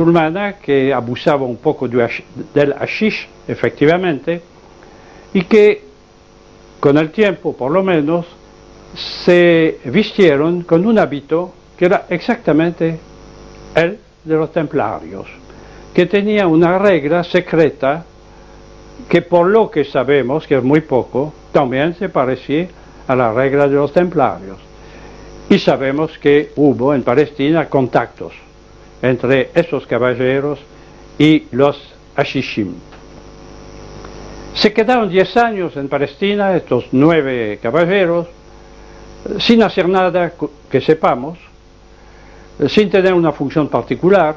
musulmana que abusaba un poco del hashish, efectivamente, y que con el tiempo, por lo menos, se vistieron con un hábito que era exactamente el de los templarios, que tenía una regla secreta que, por lo que sabemos, que es muy poco, también se parecía a la regla de los templarios. Y sabemos que hubo en Palestina contactos entre esos caballeros y los hashishim. Se quedaron 10 años en Palestina, estos 9 caballeros, sin hacer nada que sepamos, sin tener una función particular.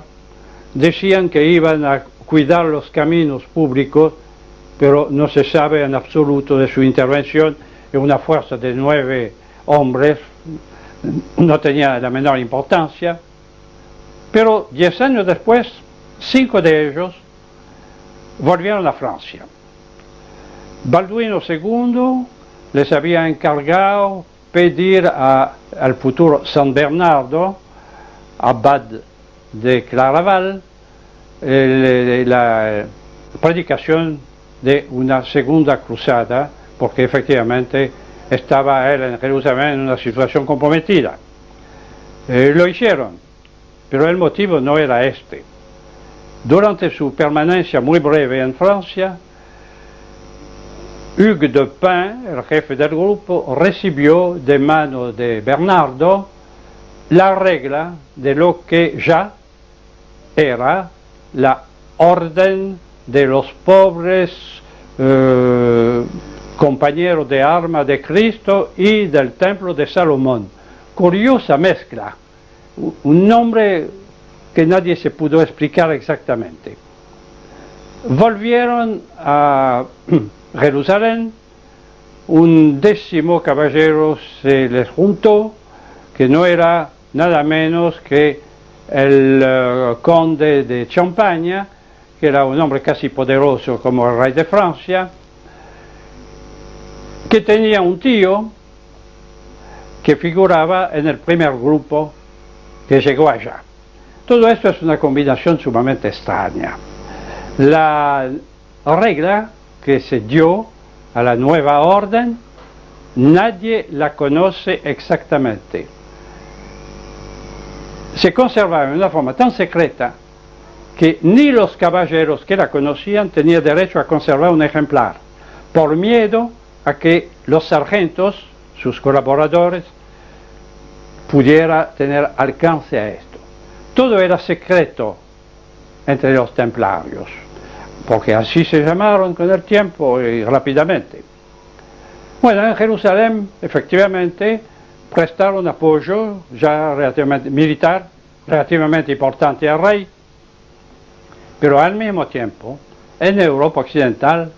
Decían que iban a cuidar los caminos públicos, pero no se sabe en absoluto de su intervención. En una fuerza de 9 hombres no tenía la menor importancia. Pero 10 años después, 5 de ellos volvieron a Francia. Balduino II les había encargado pedir al futuro San Bernardo, abad de Claraval, la predicación de una segunda cruzada, porque efectivamente estaba él en Jerusalén en una situación comprometida. Lo hicieron, pero el motivo no era este. Durante su permanencia muy breve en Francia, Hugues de Pin, el jefe del grupo, recibió de manos de Bernardo la regla de lo que ya era la orden de los pobres compañeros de armas de Cristo y del templo de Salomón. Curiosa mezcla, un nombre que nadie se pudo explicar exactamente. Volvieron a Jerusalén, un 10º caballero se les juntó, que no era nada menos que el conde de Champaña, que era un hombre casi poderoso como el rey de Francia, que tenía un tío que figuraba en el primer grupo que llegó allá. Todo esto es una combinación sumamente extraña. La regla que se dio a la nueva orden, nadie la conoce exactamente. Se conservaba de una forma tan secreta que ni los caballeros que la conocían tenían derecho a conservar un ejemplar, por miedo a que los sargentos, sus colaboradores, pudiera tener alcance a esto. Todo era secreto entre los templarios, porque así se llamaron con el tiempo y rápidamente. Bueno, en Jerusalén, efectivamente, prestaron apoyo ya relativamente militar, relativamente importante al rey, pero al mismo tiempo, en Europa occidental,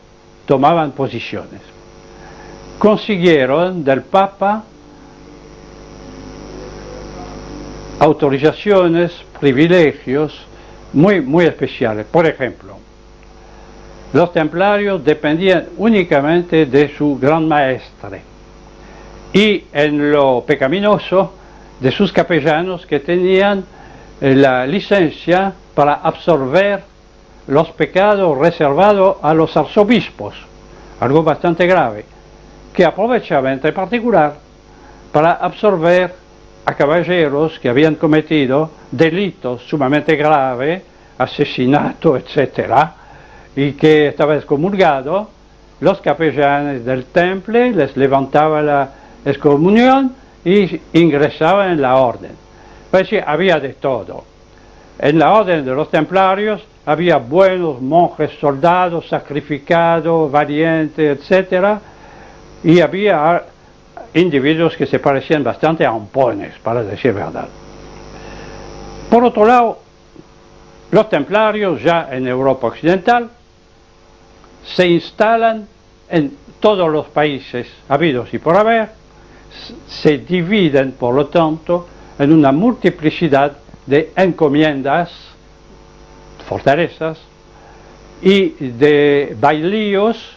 tomaban posiciones. Consiguieron del Papa autorizaciones, privilegios muy especiales. Por ejemplo, los templarios dependían únicamente de su gran maestre y en lo pecaminoso de sus capellanos, que tenían la licencia para absorber los pecados reservados a los arzobispos, algo bastante grave, que aprovechaban en particular para absorber a caballeros que habían cometido delitos sumamente graves, asesinato, etc., y que estaba excomulgado. Los capellanes del temple les levantaban la excomunión y ingresaban en la orden. Pues sí, había de todo. En la orden de los templarios había buenos monjes, soldados, sacrificados, valientes, etc., y había individuos que se parecían bastante a ampones, para decir verdad. Por otro lado, los templarios ya en Europa occidental se instalan en todos los países habidos y por haber, se dividen por lo tanto en una multiplicidad de encomiendas, fortalezas, y de bailíos,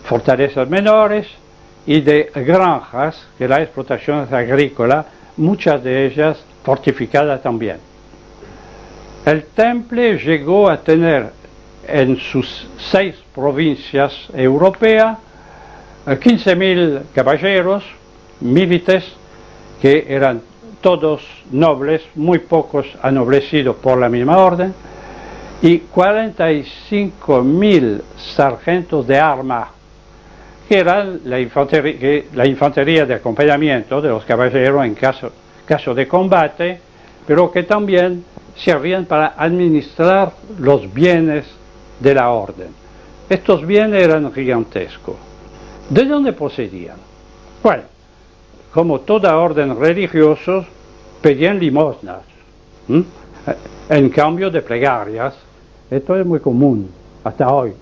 fortalezas menores, y de granjas, que la explotación es agrícola, muchas de ellas fortificadas también. el Temple llegó a tener en sus 6 provincias europeas 15.000 caballeros, milites, que eran todos nobles, muy pocos anoblecidos por la misma orden, y 45.000 sargentos de armas, que eran la infantería de acompañamiento de los caballeros en caso de combate, pero que también servían para administrar los bienes de la orden. Estos bienes eran gigantescos. ¿De dónde procedían? Bueno, como toda orden religiosa, pedían limosnas, en cambio de plegarias. Esto es muy común hasta hoy,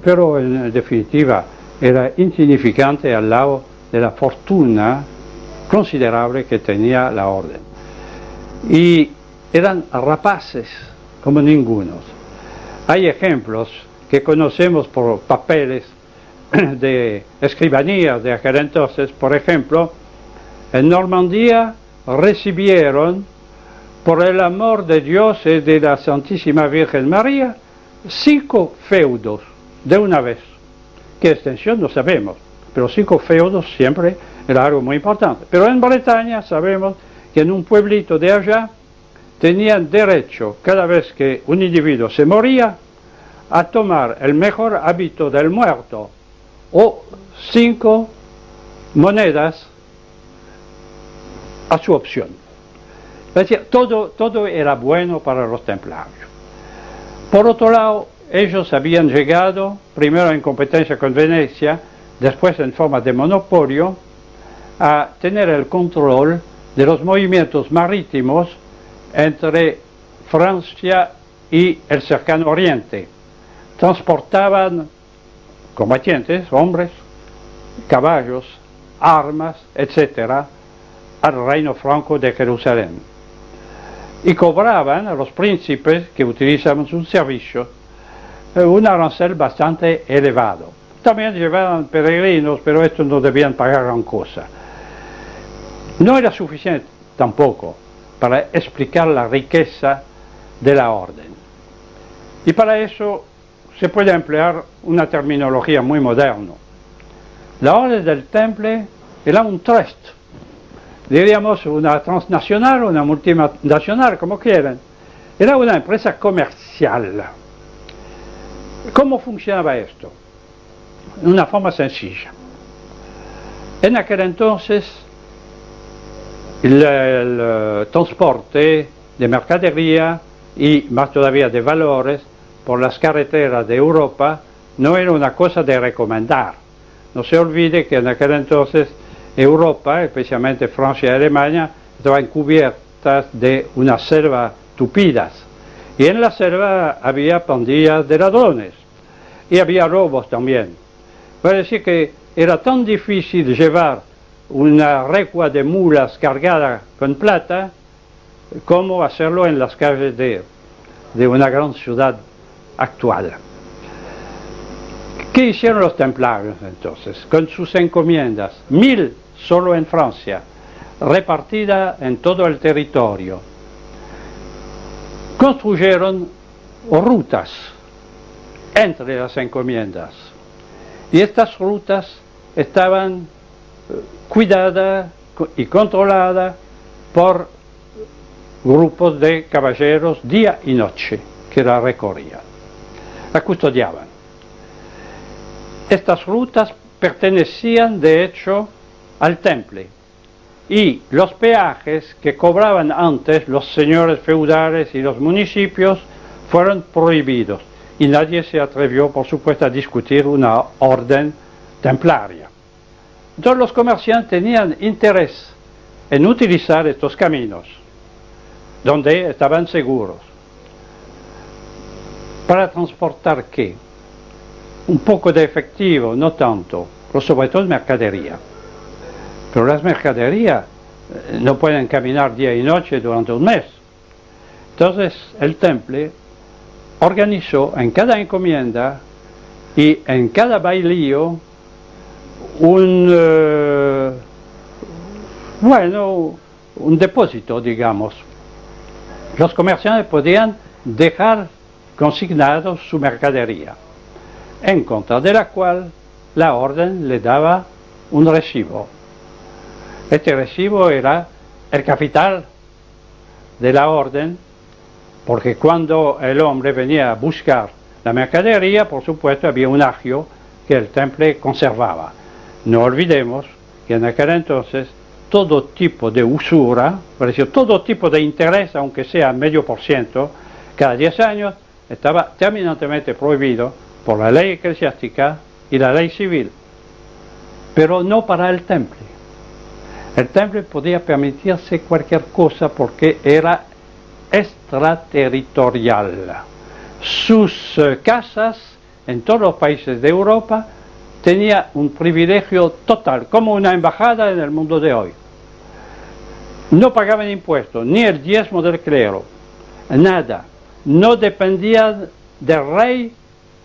pero en definitiva era insignificante al lado de la fortuna considerable que tenía la orden. Y eran rapaces como ningunos. Hay ejemplos que conocemos por papeles de escribanías de aquel entonces. Por ejemplo, en Normandía recibieron, por el amor de Dios y de la Santísima Virgen María, 5 feudos de una vez. ¿Qué extensión? No sabemos, pero 5 feudos siempre era algo muy importante. Pero en Bretaña sabemos que en un pueblito de allá tenían derecho, cada vez que un individuo se moría, a tomar el mejor hábito del muerto o 5 monedas a su opción. Es decir, todo era bueno para los templarios. Por otro lado, ellos habían llegado, primero en competencia con Venecia, después en forma de monopolio, a tener el control de los movimientos marítimos entre Francia y el cercano Oriente. Transportaban combatientes, hombres, caballos, armas, etc., al reino franco de Jerusalén. Y cobraban a los príncipes que utilizaban sus servicios un arancel bastante elevado. También llevaban peregrinos, pero estos no debían pagar gran cosa. No era suficiente tampoco para explicar la riqueza de la orden. Y para eso se puede emplear una terminología muy moderna. La orden del Temple era un trust, diríamos una transnacional o una multinacional, como quieran. Era una empresa comercial. ¿Cómo funcionaba esto? De una forma sencilla. En aquel entonces, el transporte de mercadería y más todavía de valores por las carreteras de Europa no era una cosa de recomendar. No se olvide que en aquel entonces Europa, especialmente Francia y Alemania, estaban cubiertas de una selva tupidas. Y en la selva había pandillas de ladrones. Y había robos también. Puede decir que era tan difícil llevar una recua de mulas cargada con plata como hacerlo en las calles de una gran ciudad actual. ¿Qué hicieron los templarios entonces? Con sus encomiendas, 1000 solo en Francia, repartidas en todo el territorio. Construyeron rutas entre las encomiendas. Y estas rutas estaban cuidadas y controladas por grupos de caballeros día y noche que la recorrían, la custodiaban. Estas rutas pertenecían de hecho al Temple y los peajes que cobraban antes los señores feudales y los municipios fueron prohibidos y nadie se atrevió, por supuesto, a discutir una orden templaria. Entonces los comerciantes tenían interés en utilizar estos caminos donde estaban seguros. ¿Para transportar qué? Un poco de efectivo, no tanto, pero sobre todo mercadería. Pero las mercaderías no pueden caminar día y noche durante un mes. Entonces el Temple organizó en cada encomienda y en cada bailío un depósito, digamos, los comerciantes podían dejar consignados su mercadería, en contra de la cual la orden le daba un recibo. Este recibo era el capital de la orden, porque cuando el hombre venía a buscar la mercadería, por supuesto, había un agio que el temple conservaba. No olvidemos que en aquel entonces todo tipo de usura, es decir, todo tipo de interés, aunque sea 0,5%, cada 10 años, estaba terminantemente prohibido por la ley eclesiástica y la ley civil, pero no para el temple. El temple podía permitirse cualquier cosa porque era extraterritorial. Sus casas en todos los países de Europa tenían un privilegio total, como una embajada en el mundo de hoy. No pagaban impuestos, ni el diezmo del clero, nada. No dependían del rey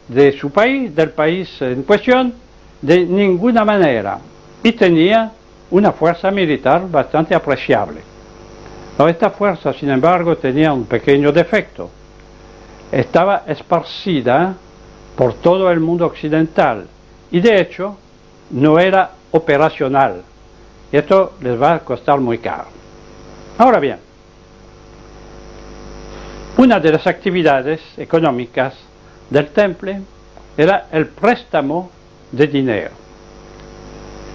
de su país, del país en cuestión, de ninguna manera. Y tenía una fuerza militar bastante apreciable. Pero esta fuerza, sin embargo, tenía un pequeño defecto. Estaba esparcida por todo el mundo occidental y de hecho no era operacional. Y esto les va a costar muy caro. Ahora bien, una de las actividades económicas del temple era el préstamo de dinero.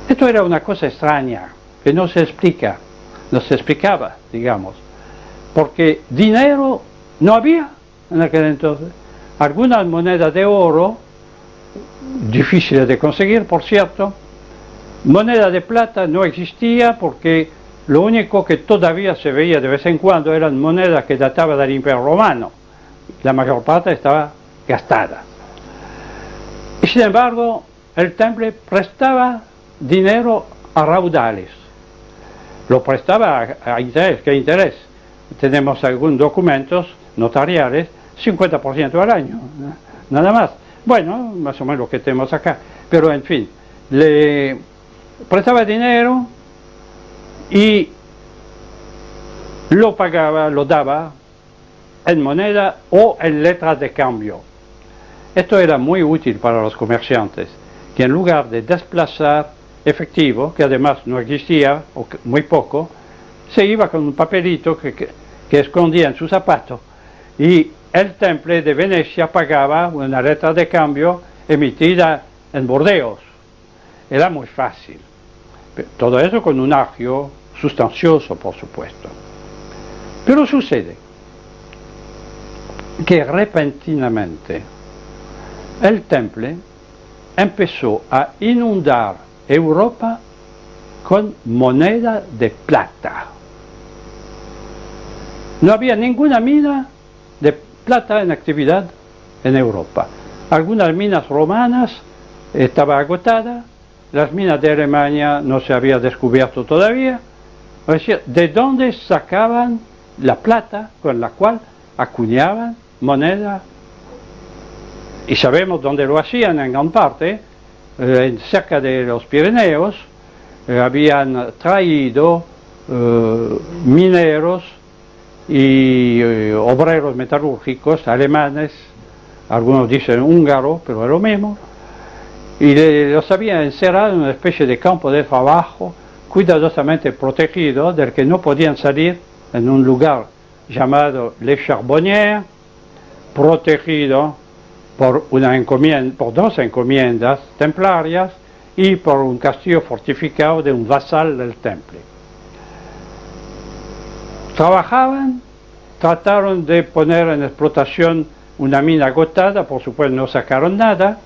Esto era una cosa extraña que no se explicaba, digamos, porque dinero no había en aquel entonces. Algunas monedas de oro, difíciles de conseguir, por cierto. Moneda de plata no existía porque lo único que todavía se veía de vez en cuando eran monedas que databan del Imperio Romano. La mayor parte estaba gastada. Y sin embargo, el temple prestaba dinero a raudales. Lo prestaba a interés. ¿Qué interés? Tenemos algunos documentos notariales, 50% al año, nada más. Bueno, más o menos lo que tenemos acá. Pero en fin, le prestaba dinero y lo pagaba, lo daba en moneda o en letras de cambio. Esto era muy útil para los comerciantes, que en lugar de desplazar efectivo, que además no existía, o muy poco, se iba con un papelito que escondía en su zapato, y el temple de Venecia pagaba una letra de cambio emitida en Burdeos. Era muy fácil. Todo eso con un agio sustancioso, por supuesto. Pero sucede que repentinamente el temple empezó a inundar Europa con moneda de plata. No había ninguna mina de plata en actividad en Europa. Algunas minas romanas estaban agotadas, las minas de Alemania no se había descubierto todavía. Es decir, ¿de dónde sacaban la plata con la cual acuñaban moneda? Y sabemos dónde lo hacían en gran parte, cerca de los Pirineos. Habían traído mineros y obreros metalúrgicos alemanes, algunos dicen húngaros, pero es lo mismo, y los habían encerrado en una especie de campo de trabajo cuidadosamente protegido, del que no podían salir, en un lugar llamado Les Charbonnières, protegido por dos encomiendas templarias y por un castillo fortificado de un vasal del temple. Trabajaban, trataron de poner en explotación una mina agotada, por supuesto no sacaron nada,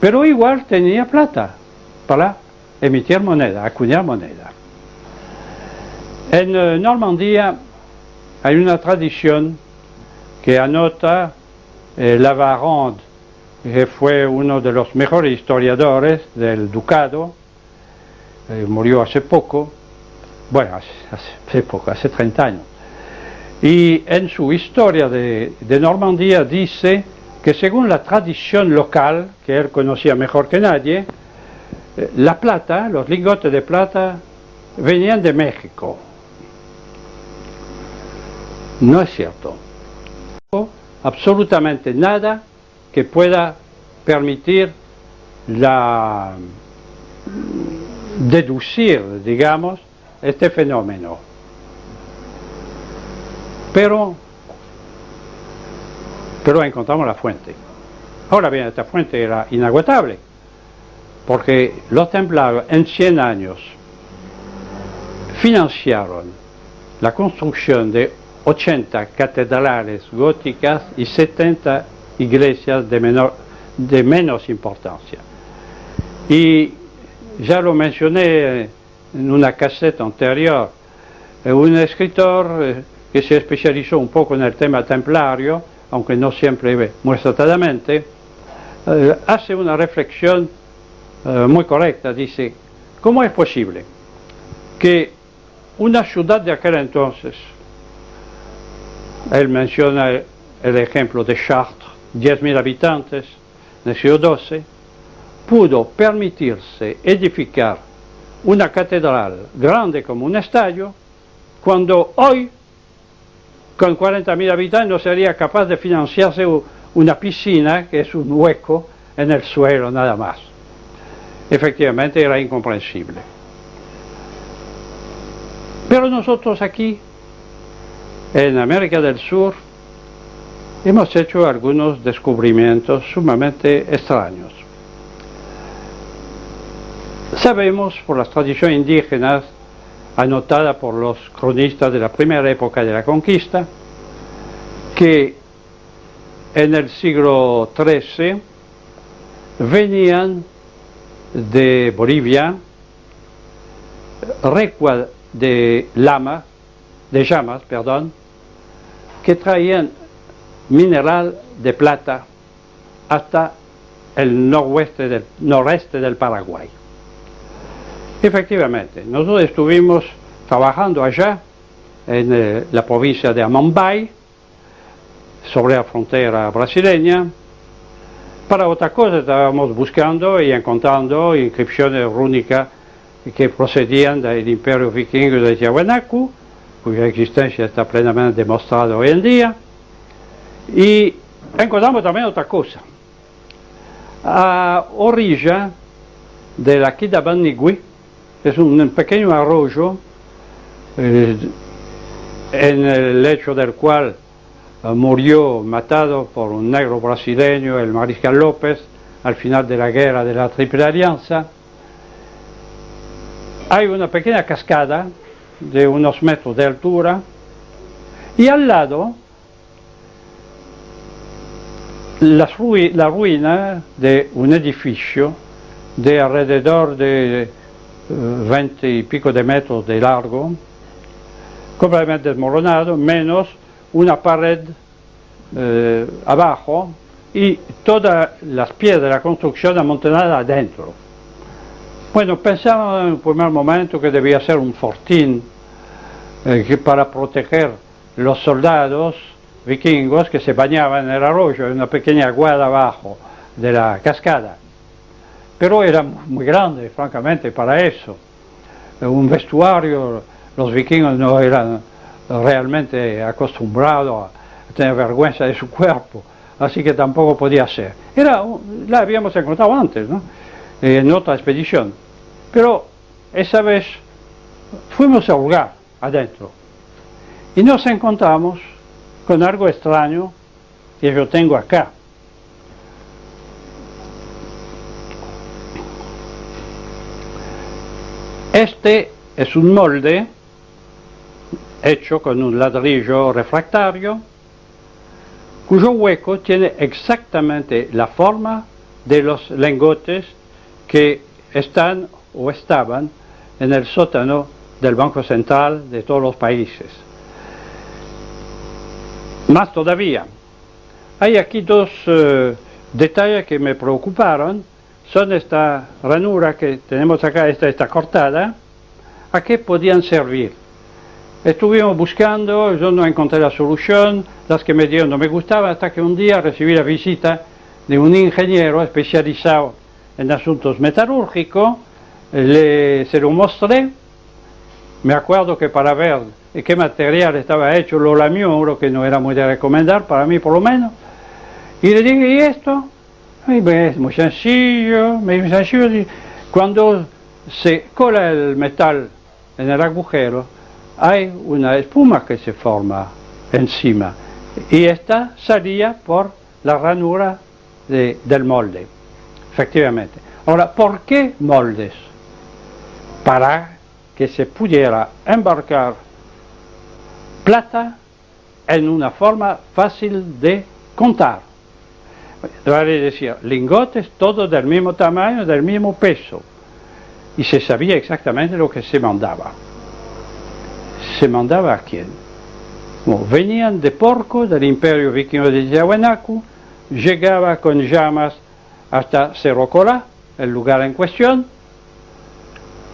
pero igual tenía plata para emitir moneda, acuñar moneda. En Normandía hay una tradición que anota Lavarande, que fue uno de los mejores historiadores del ducado, murió hace poco, bueno, hace 30 años. Y en su historia de Normandía dice que según la tradición local, que él conocía mejor que nadie, la plata, los lingotes de plata, venían de México. No es cierto. Absolutamente nada que pueda permitir deducir, digamos, este fenómeno. Pero encontramos la fuente. Ahora bien, esta fuente era inagotable, porque los templarios en 100 años financiaron la construcción de 80 catedrales góticas y 70 iglesias de menos importancia. Y ya lo mencioné en una caseta anterior, un escritor que se especializó un poco en el tema templario, aunque no siempre muy acertadamente, hace una reflexión muy correcta. Dice: ¿cómo es posible que una ciudad de aquel entonces, él menciona el ejemplo de Chartres, 10.000 habitantes, en el siglo XII, pudo permitirse edificar una catedral grande como un estadio, cuando hoy, con 40.000 habitantes, no sería capaz de financiarse una piscina, que es un hueco en el suelo nada más? Efectivamente era incomprensible. Pero nosotros aquí, en América del Sur, hemos hecho algunos descubrimientos sumamente extraños. Sabemos por las tradiciones indígenas anotadas por los cronistas de la primera época de la conquista que en el siglo XIII venían de Bolivia recuas de llamas, que traían mineral de plata hasta el noreste del Paraguay. Efectivamente, nosotros estuvimos trabajando allá en la provincia de Amambay, sobre la frontera brasileña. Para otra cosa estábamos buscando y encontrando inscripciones rúnicas que procedían del imperio vikingo de Tiahuanacu, cuya existencia está plenamente demostrada hoy en día. Y encontramos también otra cosa. A orilla de la Quitabanigüí, es un pequeño arroyo en el lecho del cual murió matado por un negro brasileño, el mariscal López, al final de la guerra de la Triple Alianza. Hay una pequeña cascada de unos metros de altura y al lado la ruina de un edificio de alrededor de 20 y pico de metros de largo, completamente desmoronado, menos una pared abajo y todas las piedras de la construcción amontonadas adentro. Bueno, pensaba en el primer momento que debía ser un fortín para proteger los soldados vikingos que se bañaban en el arroyo, en una pequeña aguada abajo de la cascada. Pero era muy grande, francamente, para eso. Un vestuario, los vikingos no eran realmente acostumbrados a tener vergüenza de su cuerpo, así que tampoco podía ser. La habíamos encontrado antes, ¿no? En otra expedición. Pero esa vez fuimos a hurgar adentro y nos encontramos con algo extraño que yo tengo acá. Este es un molde hecho con un ladrillo refractario cuyo hueco tiene exactamente la forma de los lingotes que están o estaban en el sótano del Banco Central de todos los países. Más todavía, hay aquí dos detalles que me preocuparon. Son esta ranura que tenemos acá, esta está cortada. ¿A qué podían servir? Estuvimos buscando, yo no encontré la solución, las que me dieron no me gustaban, hasta que un día recibí la visita de un ingeniero especializado en asuntos metalúrgicos. Se lo mostré, me acuerdo que para ver de qué material estaba hecho lo lamió, lo que no era muy de recomendar, para mí por lo menos. Y le dije, ¿y esto? Y es muy sencillo, cuando se cola el metal en el agujero, hay una espuma que se forma encima, y esta salía por la ranura del molde, efectivamente. Ahora, ¿por qué moldes? Para que se pudiera embarcar plata en una forma fácil de contar. Vale decir, lingotes todos del mismo tamaño, del mismo peso. Y se sabía exactamente lo que se mandaba. ¿Se mandaba a quién? Bueno, venían de Porco, del imperio vikingo de Tiahuanaco, llegaba con llamas hasta Cerro Colá, el lugar en cuestión,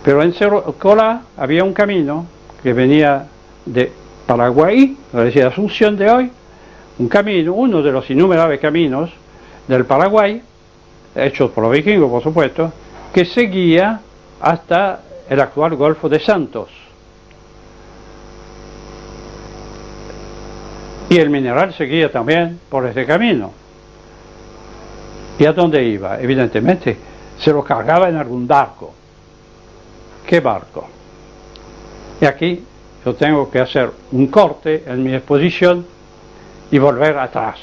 pero en Cerro Colá había un camino que venía de Paraguay, la de Asunción de hoy, un camino, uno de los innumerables caminos del Paraguay, hechos por los vikingos por supuesto, que seguía hasta el actual Golfo de Santos. Y el mineral seguía también por ese camino. ¿Y a dónde iba? Evidentemente se lo cargaba en algún barco. ¿Qué barco? Y aquí yo tengo que hacer un corte en mi exposición y volver atrás.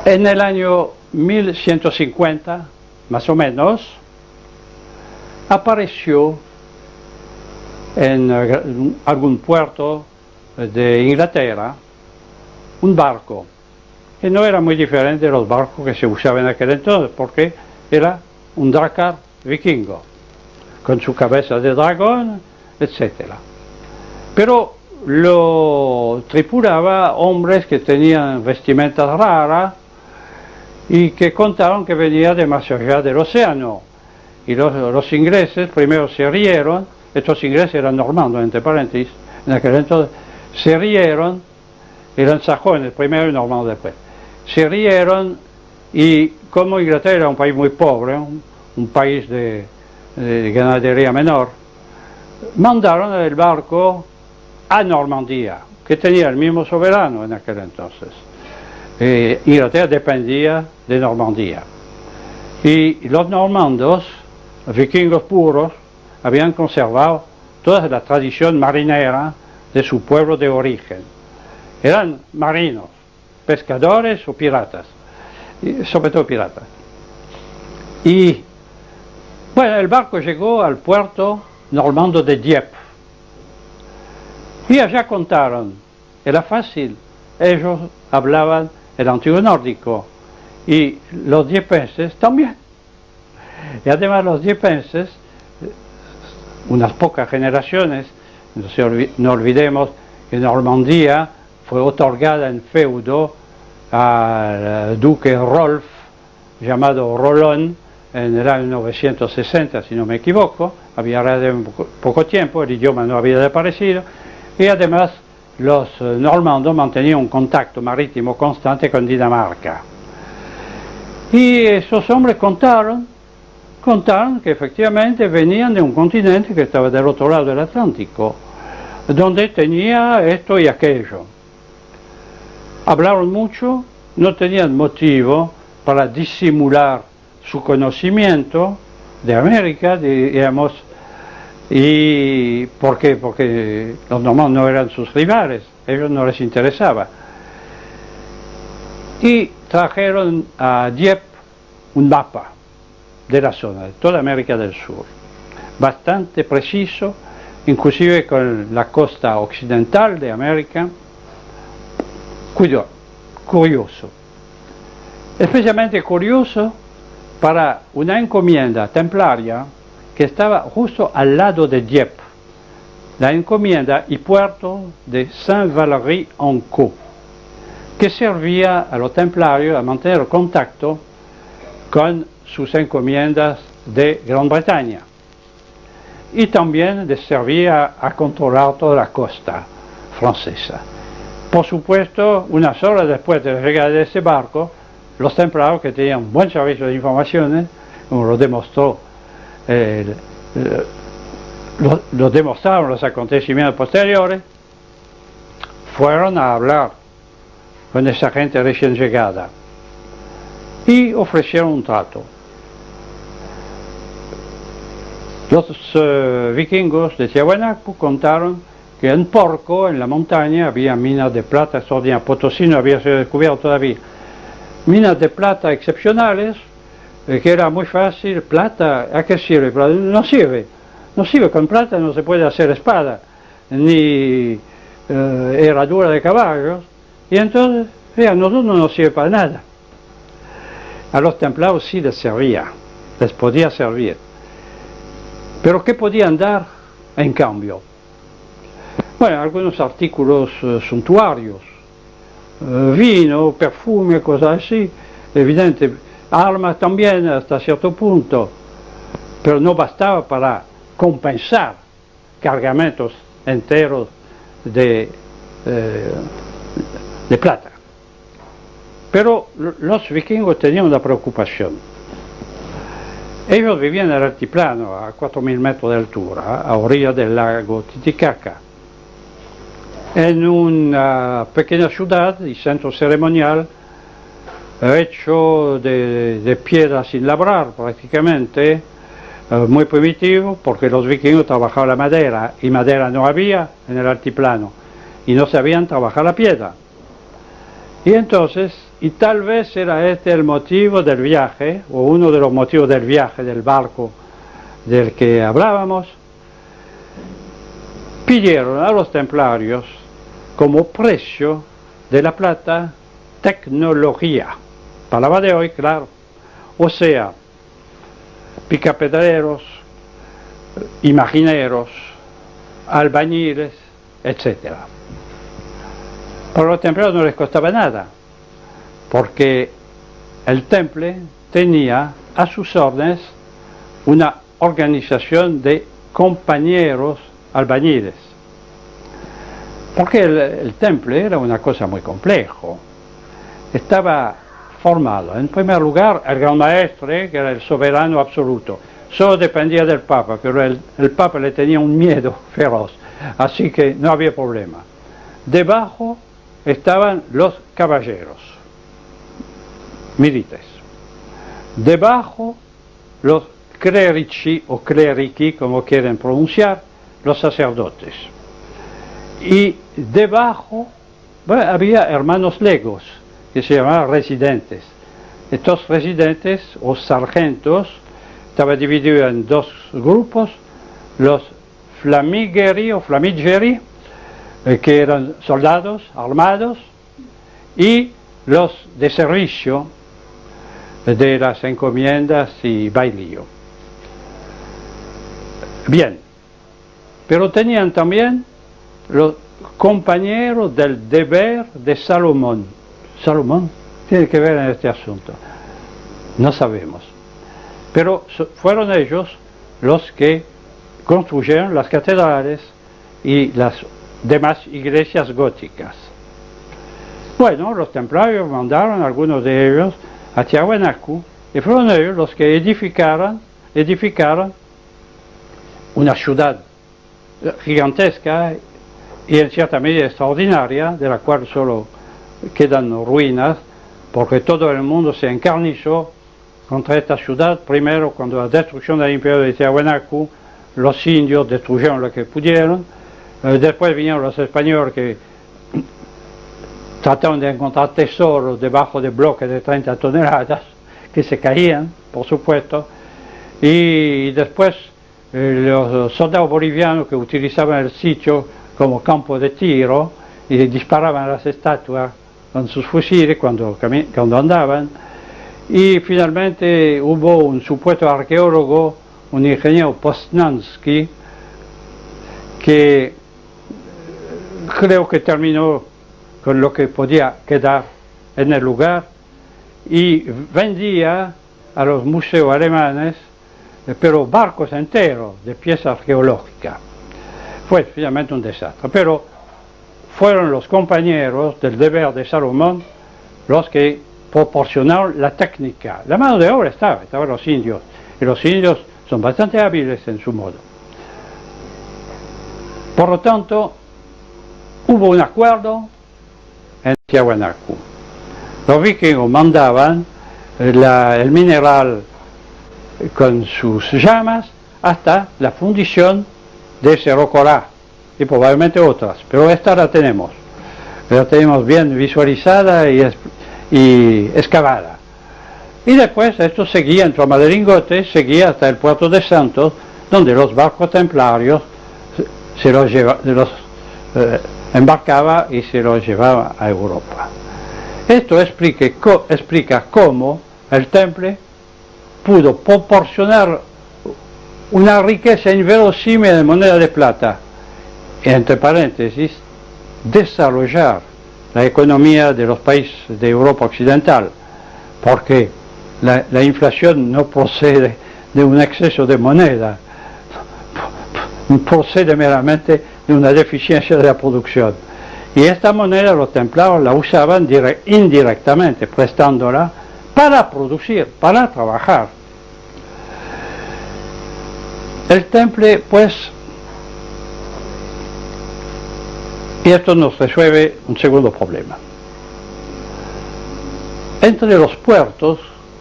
En el año 1150, más o menos, apareció en algún puerto de Inglaterra un barco que no era muy diferente de los barcos que se usaban en aquel entonces, porque era un drakkar vikingo, con su cabeza de dragón, etc. Pero lo tripulaba hombres que tenían vestimentas raras y que contaron que venía de más allá del océano. Y los ingleses primero se rieron, estos ingleses eran normandos, entre paréntesis, en aquel entonces, se rieron, eran sajones primero y normandos después, se rieron, y como Inglaterra era un país muy pobre, un país de ganadería menor, mandaron el barco a Normandía, que tenía el mismo soberano en aquel entonces. Inglaterra dependía de Normandía. Y los normandos, los vikingos puros, habían conservado toda la tradición marinera de su pueblo de origen. Eran marinos, pescadores o piratas, sobre todo piratas. Y bueno, el barco llegó al puerto normando de Dieppe. Y allá contaron, era fácil, ellos hablaban el antiguo nórdico y los diepenses también. Y además los diepenses, unas pocas generaciones, no olvidemos que Normandía fue otorgada en feudo al duque Rolf, llamado Rolón, en el año 960, si no me equivoco, había poco tiempo, el idioma no había desaparecido, y además los normandos mantenían un contacto marítimo constante con Dinamarca. Y esos hombres contaron que efectivamente venían de un continente que estaba del otro lado del Atlántico, donde tenía esto y aquello. Hablaron mucho, no tenían motivo para disimular su conocimiento de América, digamos. ¿Y por qué? Porque los normandos no eran sus rivales, a ellos no les interesaba. Y trajeron a Dieppe un mapa de la zona, de toda América del Sur, bastante preciso, inclusive con la costa occidental de América, curioso, especialmente curioso para una encomienda templaria que estaba justo al lado de Dieppe, la encomienda y puerto de Saint-Valery-en-Caux, que servía a los templarios a mantener contacto con sus encomiendas de Gran Bretaña, y también les servía a controlar toda la costa francesa. Por supuesto, unas horas después de la llegada de ese barco, los templarios, que tenían buen servicio de informaciones, como lo demostró lo demostraron los acontecimientos posteriores, fueron a hablar con esa gente recién llegada y ofrecieron un trato. Los vikingos de Tiahuanaco contaron que en Porco, en la montaña, había minas de plata extraordinarias. Potosí no había sido descubierto todavía. Minas de plata excepcionales, que era muy fácil. Plata, ¿a qué sirve? No sirve. No sirve, con plata no se puede hacer espada, ni herradura de caballos. Y entonces, a nosotros no nos sirve para nada. A los templarios sí les servía, les podía servir. Pero ¿qué podían dar en cambio? Bueno, algunos artículos suntuarios, vino, perfume, cosas así, evidente, armas también hasta cierto punto, pero no bastaba para compensar cargamentos enteros de plata. Pero los vikingos tenían una preocupación. Ellos vivían en el altiplano, a 4.000 metros de altura, a orillas del lago Titicaca, en una pequeña ciudad y centro ceremonial hecho de piedra sin labrar prácticamente, muy primitivo, porque los vikingos trabajaban la madera y madera no había en el altiplano y no sabían trabajar la piedra. Y entonces, y tal vez era este el motivo del viaje, o uno de los motivos del viaje del barco del que hablábamos, pidieron a los templarios como precio de la plata tecnología, palabra de hoy, claro, o sea, picapedreros, imagineros, albañiles, etc. Para los templarios no les costaba nada, porque el temple tenía a sus órdenes una organización de compañeros albañiles. Porque el temple era una cosa muy compleja. Estaba formado, en primer lugar, el gran maestre, que era el soberano absoluto. Solo dependía del Papa, pero el Papa le tenía un miedo feroz, así que no había problema. Debajo estaban los caballeros, milites. Debajo los clerici o clerici, como quieren pronunciar, los sacerdotes. Y debajo, bueno, había hermanos legos, que se llamaban residentes. Estos residentes o sargentos estaban divididos en dos grupos, los flamigeri o flamigeri, que eran soldados armados, y los de servicio de las encomiendas y bailío. Bien, pero tenían también los compañeros del deber de Salomón. Salomón tiene que ver en este asunto, no sabemos. Pero fueron ellos los que construyeron las catedrales y las demás iglesias góticas. Bueno, los templarios mandaron a algunos de ellos a Tiahuanaco y fueron ellos los que edificaron una ciudad gigantesca y en cierta medida extraordinaria, de la cual solo quedan ruinas, porque todo el mundo se encarnizó contra esta ciudad. Primero, cuando la destrucción del imperio de Tiahuanaco, los indios destruyeron lo que pudieron, después vinieron los españoles que trataron de encontrar tesoros debajo de bloques de 30 toneladas, que se caían, por supuesto, y después los soldados bolivianos que utilizaban el sitio como campo de tiro y disparaban a las estatuas con sus fusiles cuando andaban, y finalmente hubo un supuesto arqueólogo, un ingeniero Poznański, que creo que terminó con lo que podía quedar en el lugar y vendía a los museos alemanes, pero barcos enteros de piezas arqueológicas. Fue finalmente un desastre, pero fueron los compañeros del deber de Salomón los que proporcionaron la técnica. La mano de obra estaban los indios, y los indios son bastante hábiles en su modo. Por lo tanto, hubo un acuerdo en Tiahuanaco. Los vikingos mandaban el mineral con sus llamas hasta la fundición de Cerro Corá y probablemente otras, pero esta la tenemos bien visualizada y excavada. Y después esto seguía entre Maderingote, seguía hasta el puerto de Santos, donde los barcos templarios se los embarcaba y se los llevaba a Europa. Esto explica cómo el Temple pudo proporcionar una riqueza inverosímil de moneda de plata, entre paréntesis, desarrollar la economía de los países de Europa Occidental, porque la inflación no procede de un exceso de moneda, procede meramente de una deficiencia de la producción. Y esta moneda los templarios la usaban indirectamente, prestándola para producir, para trabajar. El Temple, pues, y esto nos resuelve un segundo problema. Entre los puertos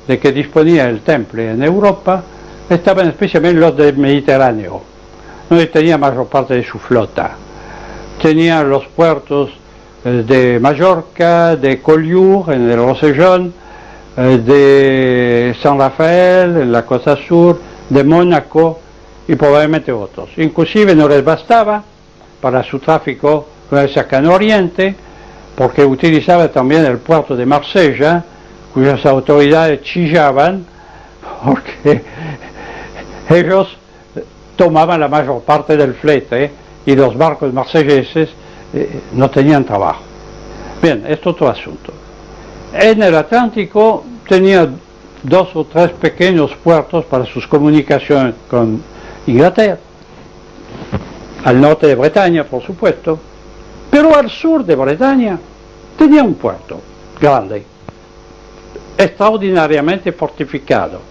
de que disponía el Temple en Europa estaban especialmente los del Mediterráneo, donde tenía mayor parte de su flota. Tenía los puertos de Mallorca, de Collioure en el Rosellón, de San Rafael en la costa sur, de Mónaco y probablemente otros. Inclusive no les bastaba para su tráfico con el cercano oriente, porque utilizaba también el puerto de Marsella, cuyas autoridades chillaban porque ellos tomaban la mayor parte del flete y los barcos marselleses no tenían trabajo. Bien, es otro asunto. En el Atlántico tenía 2 o 3 pequeños puertos para sus comunicaciones con Inglaterra, al norte de Bretaña, por supuesto, pero al sur de Bretaña tenía un puerto grande, extraordinariamente fortificado,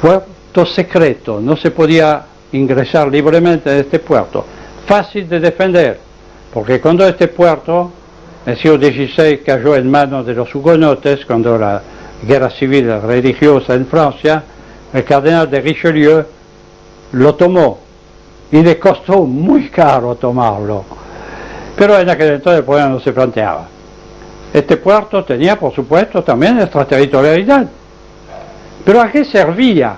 puerto secreto, no se podía ingresar libremente en este puerto, fácil de defender, porque cuando este puerto, el siglo XVI, cayó en manos de los hugonotes, cuando la guerra civil religiosa en Francia, el cardenal de Richelieu lo tomó y le costó muy caro tomarlo, pero en aquel entonces el problema no se planteaba. Este puerto tenía, por supuesto, también extraterritorialidad, pero ¿a qué servía?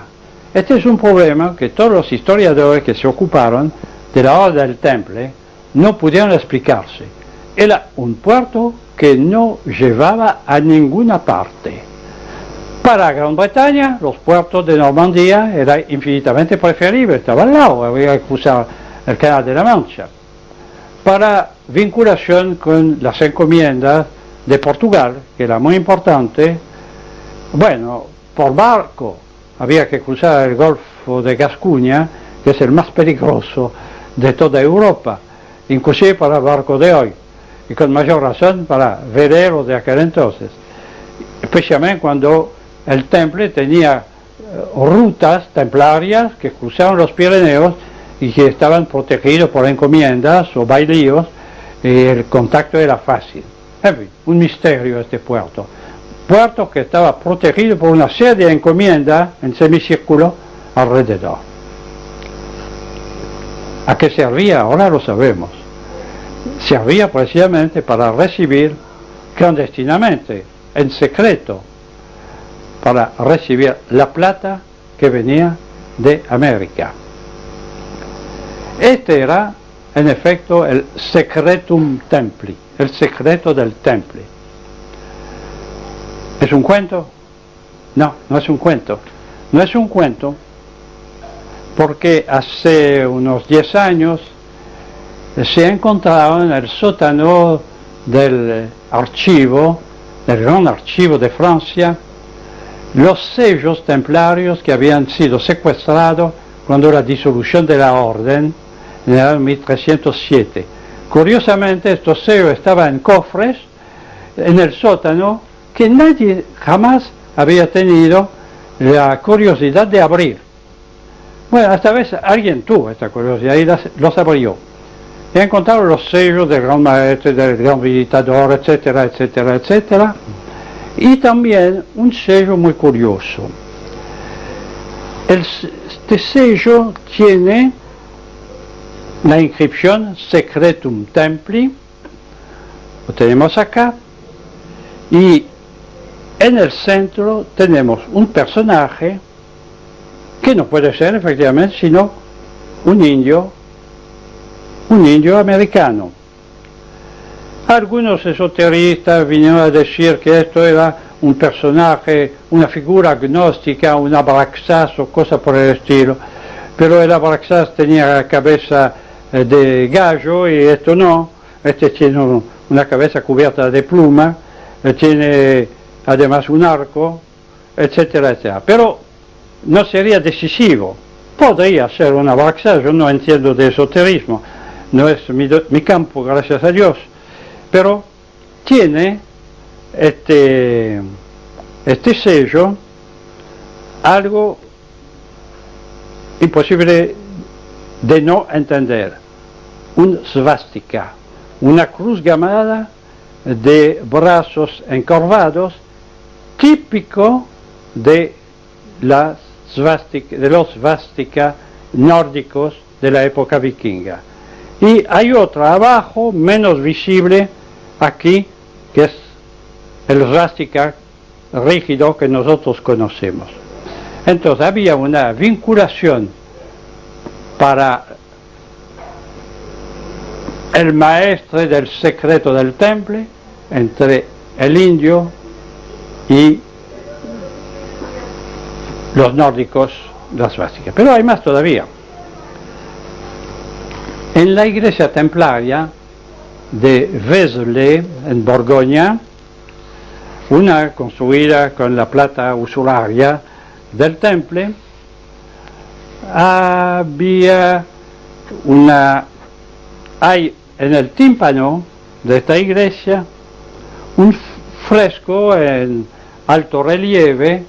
Este es un problema que todos los historiadores que se ocuparon de la obra del Temple no pudieron explicarse. Era un puerto que no llevaba a ninguna parte. Para Gran Bretaña, los puertos de Normandía eran infinitamente preferibles, estaban al lado, había que cruzar el Canal de la Mancha. Para vinculación con las encomiendas de Portugal, que era muy importante, bueno, por barco había que cruzar el Golfo de Gascuña, que es el más peligroso de toda Europa, inclusive para el barco de hoy, y con mayor razón para veleros de aquel entonces, especialmente cuando el Temple tenía rutas templarias que cruzaban los Pirineos y que estaban protegidos por encomiendas o bailíos, y el contacto era fácil. En fin, un misterio este puerto. Puerto que estaba protegido por una serie de encomiendas en semicírculo alrededor. ¿A qué servía? Ahora lo sabemos. Servía precisamente para recibir clandestinamente, en secreto, para recibir la plata que venía de América. Este era, en efecto, el secretum templi, el secreto del Temple. ¿Es un cuento? No, no es un cuento. No es un cuento porque hace unos 10 años se encontraba en el sótano del archivo, del gran archivo de Francia, los sellos templarios que habían sido secuestrados cuando la disolución de la orden en el año 1307. Curiosamente, estos sellos estaban en cofres en el sótano que nadie jamás había tenido la curiosidad de abrir. Bueno, esta vez alguien tuvo esta curiosidad y los abrió. que encontraron los sellos del gran maestro, del gran visitador, etcétera, etcétera, etcétera, y también un sello muy curioso. Este sello tiene la inscripción Secretum Templi, lo tenemos acá, y en el centro tenemos un personaje que no puede ser efectivamente sino un indio americano. Algunos esoteristas vinieron a decir que esto era un personaje, una figura gnóstica, un Abraxas o cosa por el estilo, pero el Abraxas tenía la cabeza de gallo y esto no, este tiene una cabeza cubierta de pluma, tiene además un arco, etcétera, etcétera. Pero no sería decisivo. Podría ser un Abraxas, yo no entiendo de esoterismo, no es mi campo, gracias a Dios, pero tiene este sello algo imposible de no entender, un svástica, una cruz gamada de brazos encorvados, típico de los svástica nórdicos de la época vikinga. Y hay otra abajo, menos visible, aquí, que es el svástica rígido que nosotros conocemos. Entonces había una vinculación para el maestro del secreto del temple entre el indio y los nórdicos, la svástica. Pero hay más todavía. En la iglesia templaria de Vézelay, en Borgoña, una construida con la plata usuraria del temple, hay en el tímpano de esta iglesia un fresco en alto relieve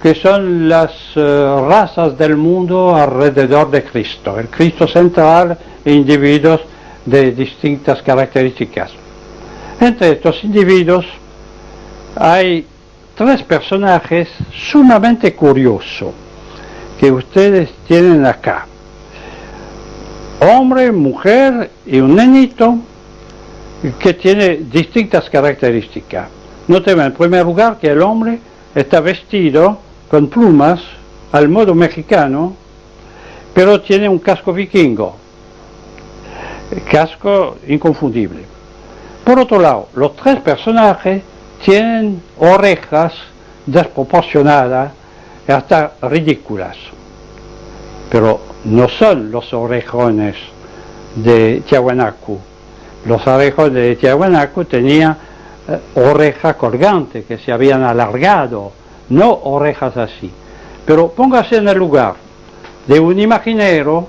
que son las razas del mundo alrededor de Cristo, el Cristo central e individuos de distintas características. Entre estos individuos hay tres personajes sumamente curiosos que ustedes tienen acá: hombre, mujer y un nenito que tiene distintas características. Noten en primer lugar que el hombre está vestido con plumas al modo mexicano, pero tiene un casco vikingo, casco inconfundible. Por otro lado, los tres personajes tienen orejas desproporcionadas y hasta ridículas, pero no son los orejones de Tiahuanaco. Los orejones de Tiahuanaco tenían orejas colgantes que se habían alargado, no orejas así. Pero póngase en el lugar de un imaginero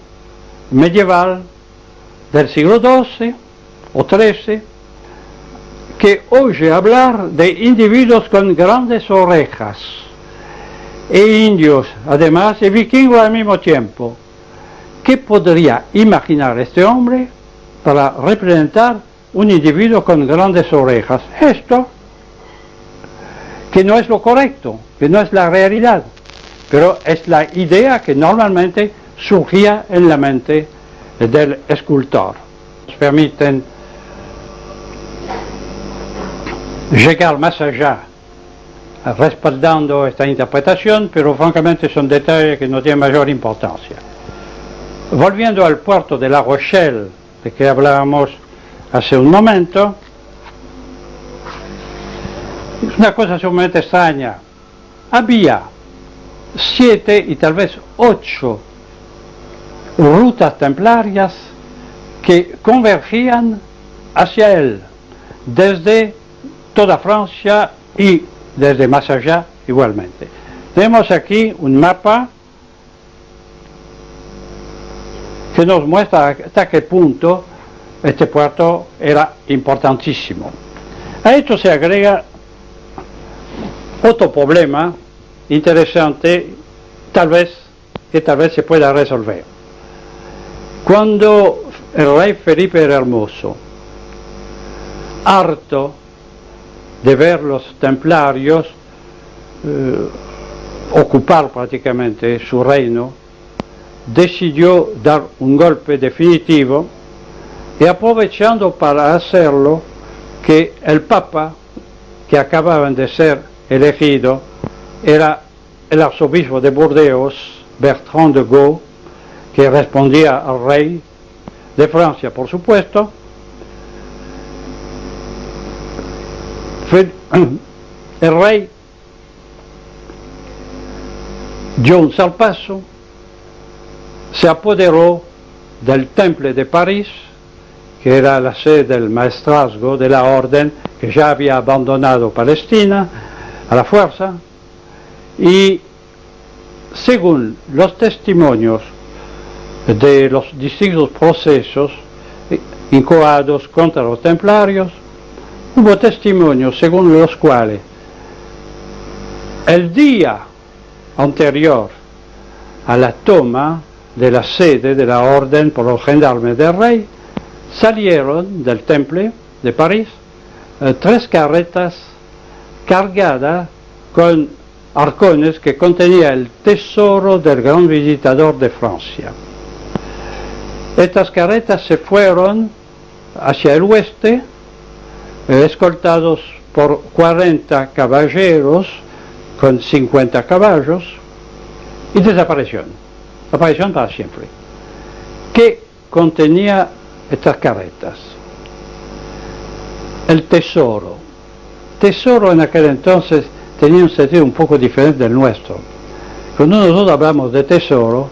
medieval del siglo XII o XIII que oye hablar de individuos con grandes orejas, e indios además y vikingos al mismo tiempo. ¿Qué podría imaginar este hombre para representar un individuo con grandes orejas? Esto, que no es lo correcto, que no es la realidad, pero es la idea que normalmente surgía en la mente del escultor. Nos permiten llegar más allá, respaldando esta interpretación, pero francamente son detalles que no tienen mayor importancia. Volviendo al puerto de La Rochelle, de que hablábamos hace un momento, es una cosa sumamente extraña. Había 7 y tal vez 8 rutas templarias que convergían hacia él, desde toda Francia y desde más allá igualmente. Tenemos aquí un mapa que nos muestra hasta qué punto este puerto era importantísimo. A esto se agrega otro problema interesante, que tal vez se pueda resolver. Cuando el rey Felipe el Hermoso, harto de ver los templarios ocupar prácticamente su reino, decidió dar un golpe definitivo y aprovechando para hacerlo que el Papa que acababan de ser elegido era el arzobispo de Burdeos, Bertrand de Gaulle, que respondía al rey de Francia, por supuesto. El rey dio un salpazo, se apoderó del Temple de París, que era la sede del maestrazgo de la orden, que ya había abandonado Palestina a la fuerza, y según los testimonios de los distintos procesos incoados contra los templarios, hubo testimonios según los cuales el día anterior a la toma de la sede de la orden por los gendarmes del rey, salieron del Temple de París 3 carretas cargadas con arcones que contenía el tesoro del gran visitador de Francia. Estas carretas se fueron hacia el oeste, escoltados por 40 caballeros con 50 caballos, y desaparecieron para siempre. ¿Qué contenía estas carretas? El tesoro. Tesoro en aquel entonces tenía un sentido un poco diferente del nuestro. Cuando nosotros hablamos de tesoro,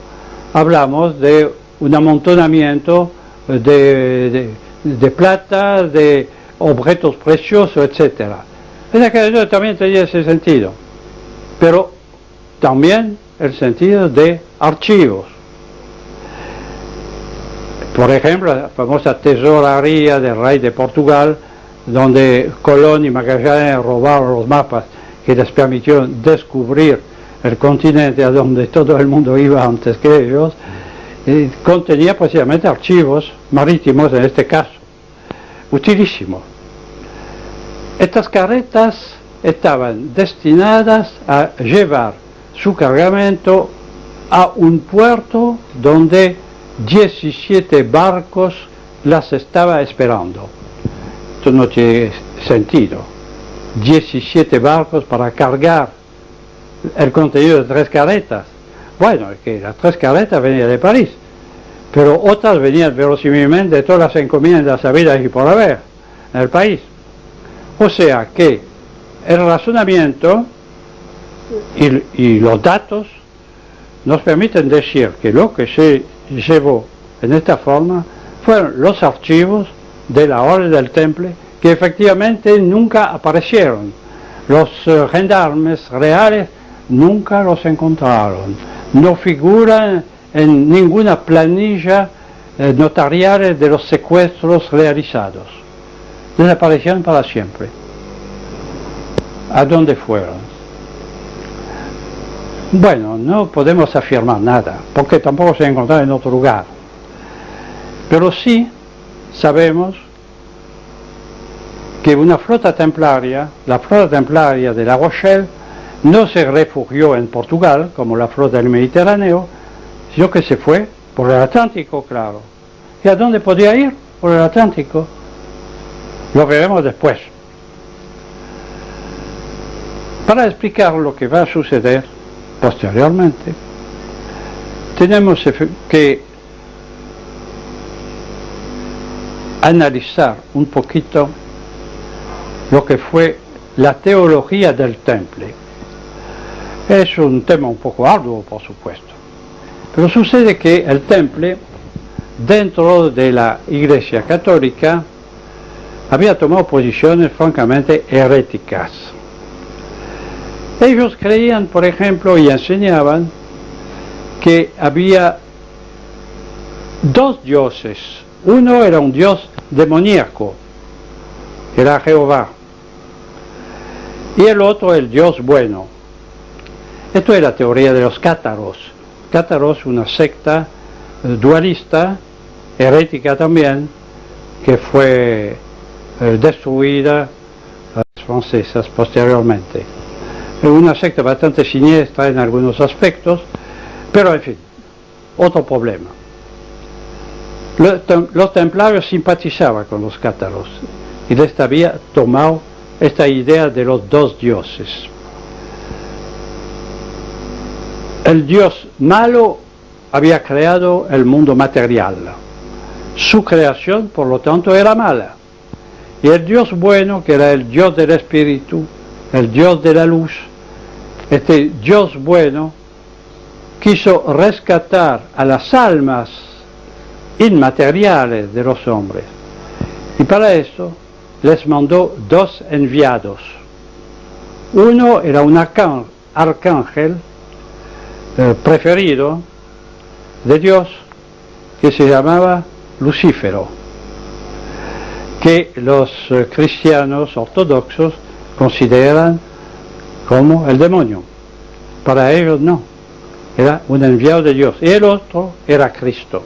hablamos de un amontonamiento de plata, de objetos preciosos, etc. En aquel entonces también tenía ese sentido, pero también el sentido de archivos. Por ejemplo, la famosa tesorería del rey de Portugal, donde Colón y Magallanes robaron los mapas que les permitieron descubrir el continente a donde todo el mundo iba antes que ellos, contenía precisamente archivos marítimos en este caso, utilísimos. Estas carretas estaban destinadas a llevar su cargamento a un puerto donde 17 barcos las estaba esperando. Esto no tiene sentido. 17 barcos para cargar el contenido de 3 carretas. Bueno, es que las 3 carretas venían de París, pero otras venían verosímilmente de todas las encomiendas habidas y por haber en el país. O sea que el razonamiento y los datos nos permiten decir que lo que se llevó en esta forma fueron los archivos de la Orden del Temple, que efectivamente nunca aparecieron. Los gendarmes reales nunca los encontraron, no figuran en ninguna planilla notarial de los secuestros realizados. Desaparecieron para siempre. ¿A dónde fueron? Bueno, no podemos afirmar nada, porque tampoco se encontraron en otro lugar. Pero sí sabemos que una flota templaria, la flota templaria de La Rochelle, no se refugió en Portugal, como la flota del Mediterráneo, sino que se fue por el Atlántico, claro. ¿Y a dónde podía ir? Por el Atlántico. Lo veremos después. Para explicar lo que va a suceder posteriormente, tenemos que analizar un poquito lo que fue la teología del Temple. Es un tema un poco arduo, por supuesto, pero sucede que el Temple, dentro de la Iglesia Católica, había tomado posiciones francamente heréticas. Ellos creían, por ejemplo, y enseñaban que había 2 dioses. Uno era un dios demoníaco, que era Jehová, y el otro el dios bueno. Esto es la teoría de los cátaros. Cátaros, una secta dualista herética también, que fue destruida a las francesas posteriormente. Es una secta bastante siniestra en algunos aspectos, pero en fin, otro problema. Los templarios simpatizaban con los cátaros y les había tomado esta idea de los dos dioses. El dios malo había creado el mundo material. Su creación, por lo tanto, era mala. Y el dios bueno, que era el dios del espíritu, el dios de la luz, este dios bueno quiso rescatar a las almas inmateriales de los hombres. Y para eso les mandó dos enviados. Uno era un arcángel preferido de Dios, que se llamaba Lucífero, que los cristianos ortodoxos consideran como el demonio. Para ellos no, era un enviado de Dios. Y el otro era Cristo.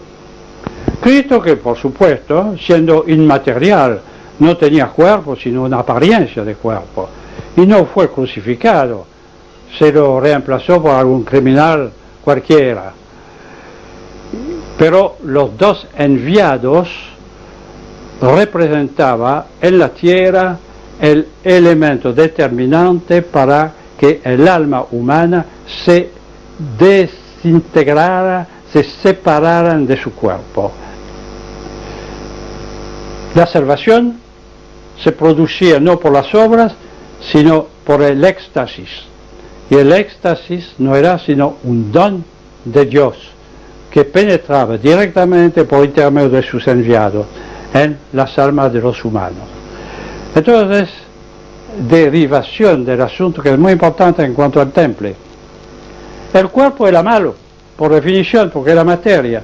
Cristo, que por supuesto, siendo inmaterial, no tenía cuerpo, sino una apariencia de cuerpo, y no fue crucificado, se lo reemplazó por algún criminal cualquiera. Pero los dos enviados representaban en la tierra el elemento determinante para que el alma humana se desintegrara, se separaran de su cuerpo. La salvación se producía no por las obras, sino por el éxtasis. Y el éxtasis no era sino un don de Dios que penetraba directamente por intermedio de sus enviados en las almas de los humanos. Entonces, derivación del asunto que es muy importante en cuanto al temple. El cuerpo era malo, por definición, porque era materia.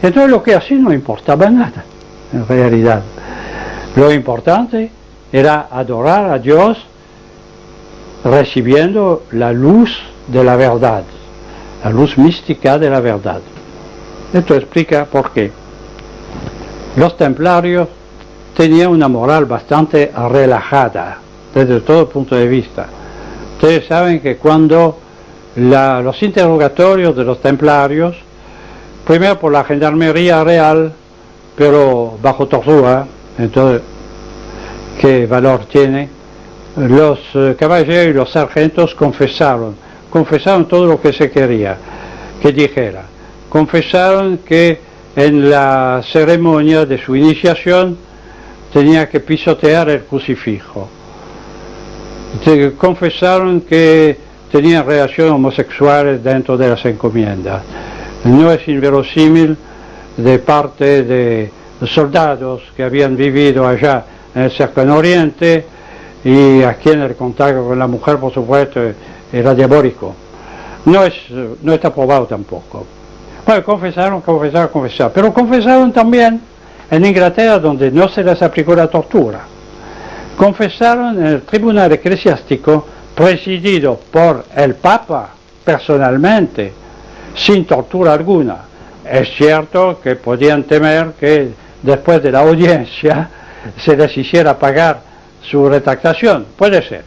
Entonces lo que así no importaba nada, en realidad. Lo importante era adorar a Dios recibiendo la luz de la verdad, la luz mística de la verdad. Esto explica por qué. Los templarios tenían una moral bastante relajada, desde todo punto de vista. Ustedes saben que cuando los interrogatorios de los templarios, primero por la gendarmería real, pero bajo tortura, entonces, ¿qué valor tiene? Los caballeros y los sargentos confesaron todo lo que se quería que dijera. Confesaron que en la ceremonia de su iniciación tenía que pisotear el crucifijo. Confesaron que tenían relaciones homosexuales dentro de las encomiendas. No es inverosímil de parte de soldados que habían vivido allá en el cercano oriente y aquí en el contacto con la mujer, por supuesto, era diabólico. No está probado tampoco. Bueno, confesaron, pero confesaron también en Inglaterra, donde no se les aplicó la tortura. Confesaron en el tribunal eclesiástico presidido por el Papa personalmente, sin tortura alguna. Es cierto que podían temer que después de la audiencia se les hiciera pagar su retractación, puede ser.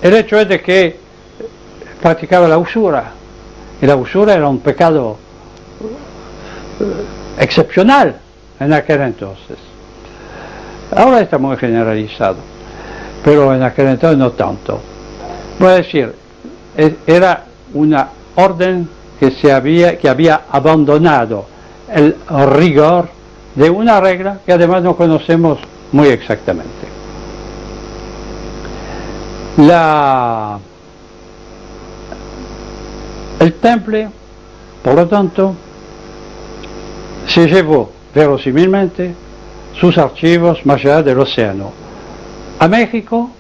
El hecho es de que practicaba la usura, y la usura era un pecado excepcional en aquel entonces. Ahora está muy generalizado, pero en aquel entonces no tanto. Voy a decir, era una orden que había abandonado el rigor de una regla que además no conocemos muy exactamente. El temple, por lo tanto, se llevó verosímilmente sus archivos más allá del océano. A México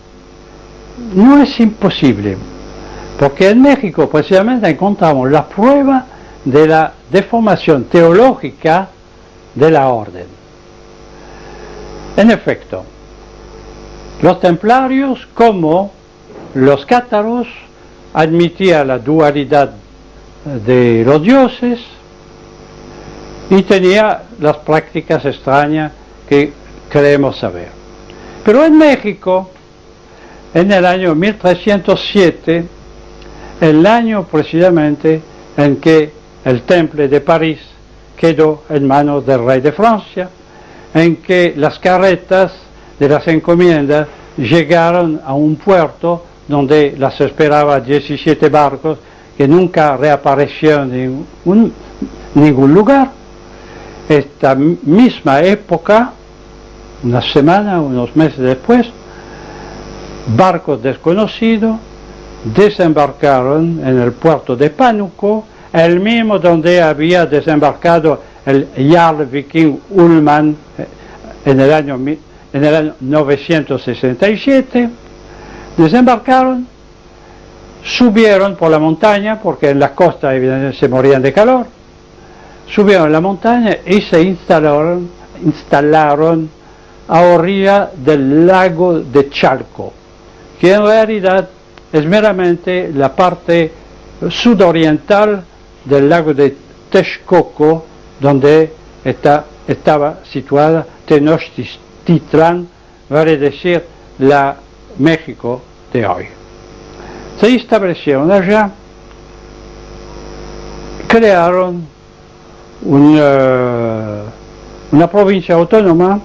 no es imposible, porque en México precisamente encontramos la prueba de la deformación teológica de la orden. En efecto, los templarios, como los cátaros, admitían la dualidad de los dioses y tenía las prácticas extrañas que creemos saber. Pero en México, en el año 1307, el año precisamente en que el Temple de París quedó en manos del rey de Francia, en que las carretas de las encomiendas llegaron a un puerto donde las esperaba 17 barcos que nunca reaparecieron en ningún lugar. Esta misma época, una semana, unos meses después, barcos desconocidos desembarcaron en el puerto de Pánuco, el mismo donde había desembarcado el Jarl Viking Ullman en el año 967. Desembarcaron, subieron por la montaña, porque en la costa evidentemente se morían de calor, subieron a la montaña y se instalaron a orilla del lago de Chalco, que en realidad es meramente la parte sudoriental del lago de Texcoco, donde estaba situada Tenochtitlán, vale decir la México de hoy. Se establecieron allá, crearon una provincia autónoma,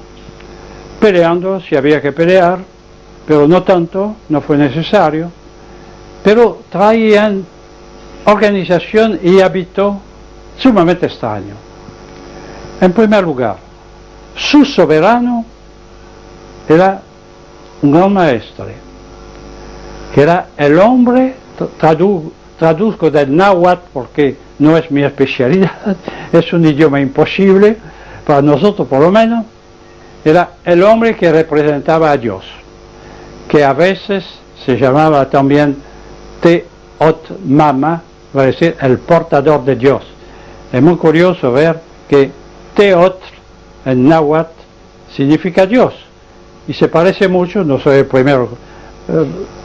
peleando si había que pelear, pero no tanto, no fue necesario, pero traían organización y hábito sumamente extraño. En primer lugar, su soberano era un gran maestre, que era el hombre, traduzco del náhuatl porque no es mi especialidad, es un idioma imposible, para nosotros por lo menos, era el hombre que representaba a Dios, que a veces se llamaba también Teot Mama, va a decir el portador de Dios. Es muy curioso ver que Teot en náhuatl significa Dios, y se parece mucho, no soy el primero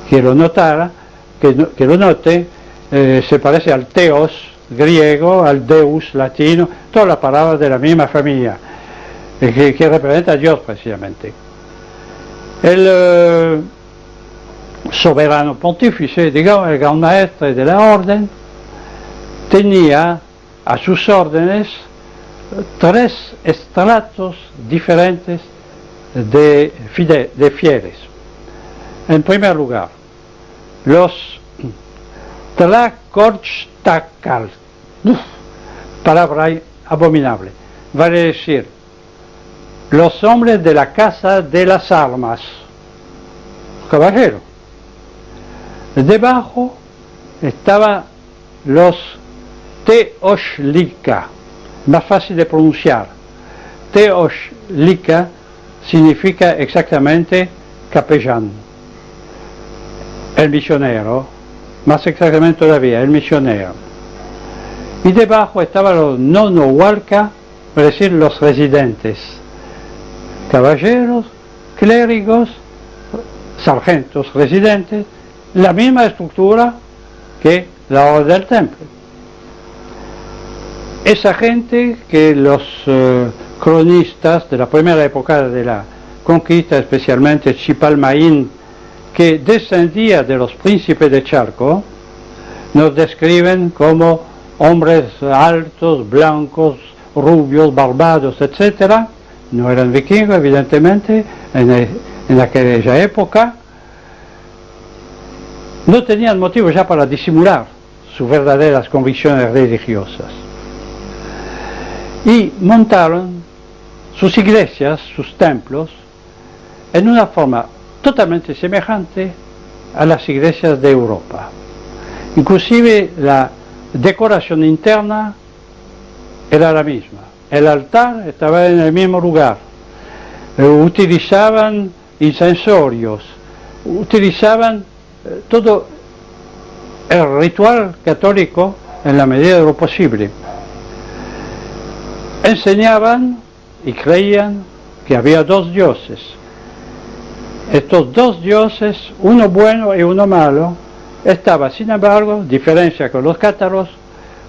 que lo notara, que lo note, se parece al Theos griego, al Deus latino, todas las palabras de la misma familia, que representa a Dios precisamente. El soberano pontífice, digamos, el gran maestre de la orden, tenía a sus órdenes 3 estratos diferentes de fieles. En primer lugar, los Tlacochtacal, palabra abominable, vale decir, los hombres de la casa de las armas, caballeros. Debajo estaban los Teoxlica, más fácil de pronunciar. Teoxlica significa exactamente capellán, el misionero, más exactamente todavía, el misionero. Y debajo estaban los Nonohualca, es decir, los residentes, caballeros, clérigos, sargentos, residentes, la misma estructura que la orden del Temple. Esa gente que los cronistas de la primera época de la conquista, especialmente Chipalmaín, que descendía de los príncipes de Chalco, nos describen como hombres altos, blancos, rubios, barbados, etc. No eran vikingos, evidentemente, en aquella época. No tenían motivo ya para disimular sus verdaderas convicciones religiosas. Y montaron sus iglesias, sus templos, en una forma totalmente semejante a las iglesias de Europa. Inclusive la decoración interna era la misma. El altar estaba en el mismo lugar. Utilizaban incensorios, utilizaban todo el ritual católico en la medida de lo posible. Enseñaban y creían que había 2 dioses. Estos 2 dioses, uno bueno y uno malo, estaba, sin embargo, diferencia con los cátaros,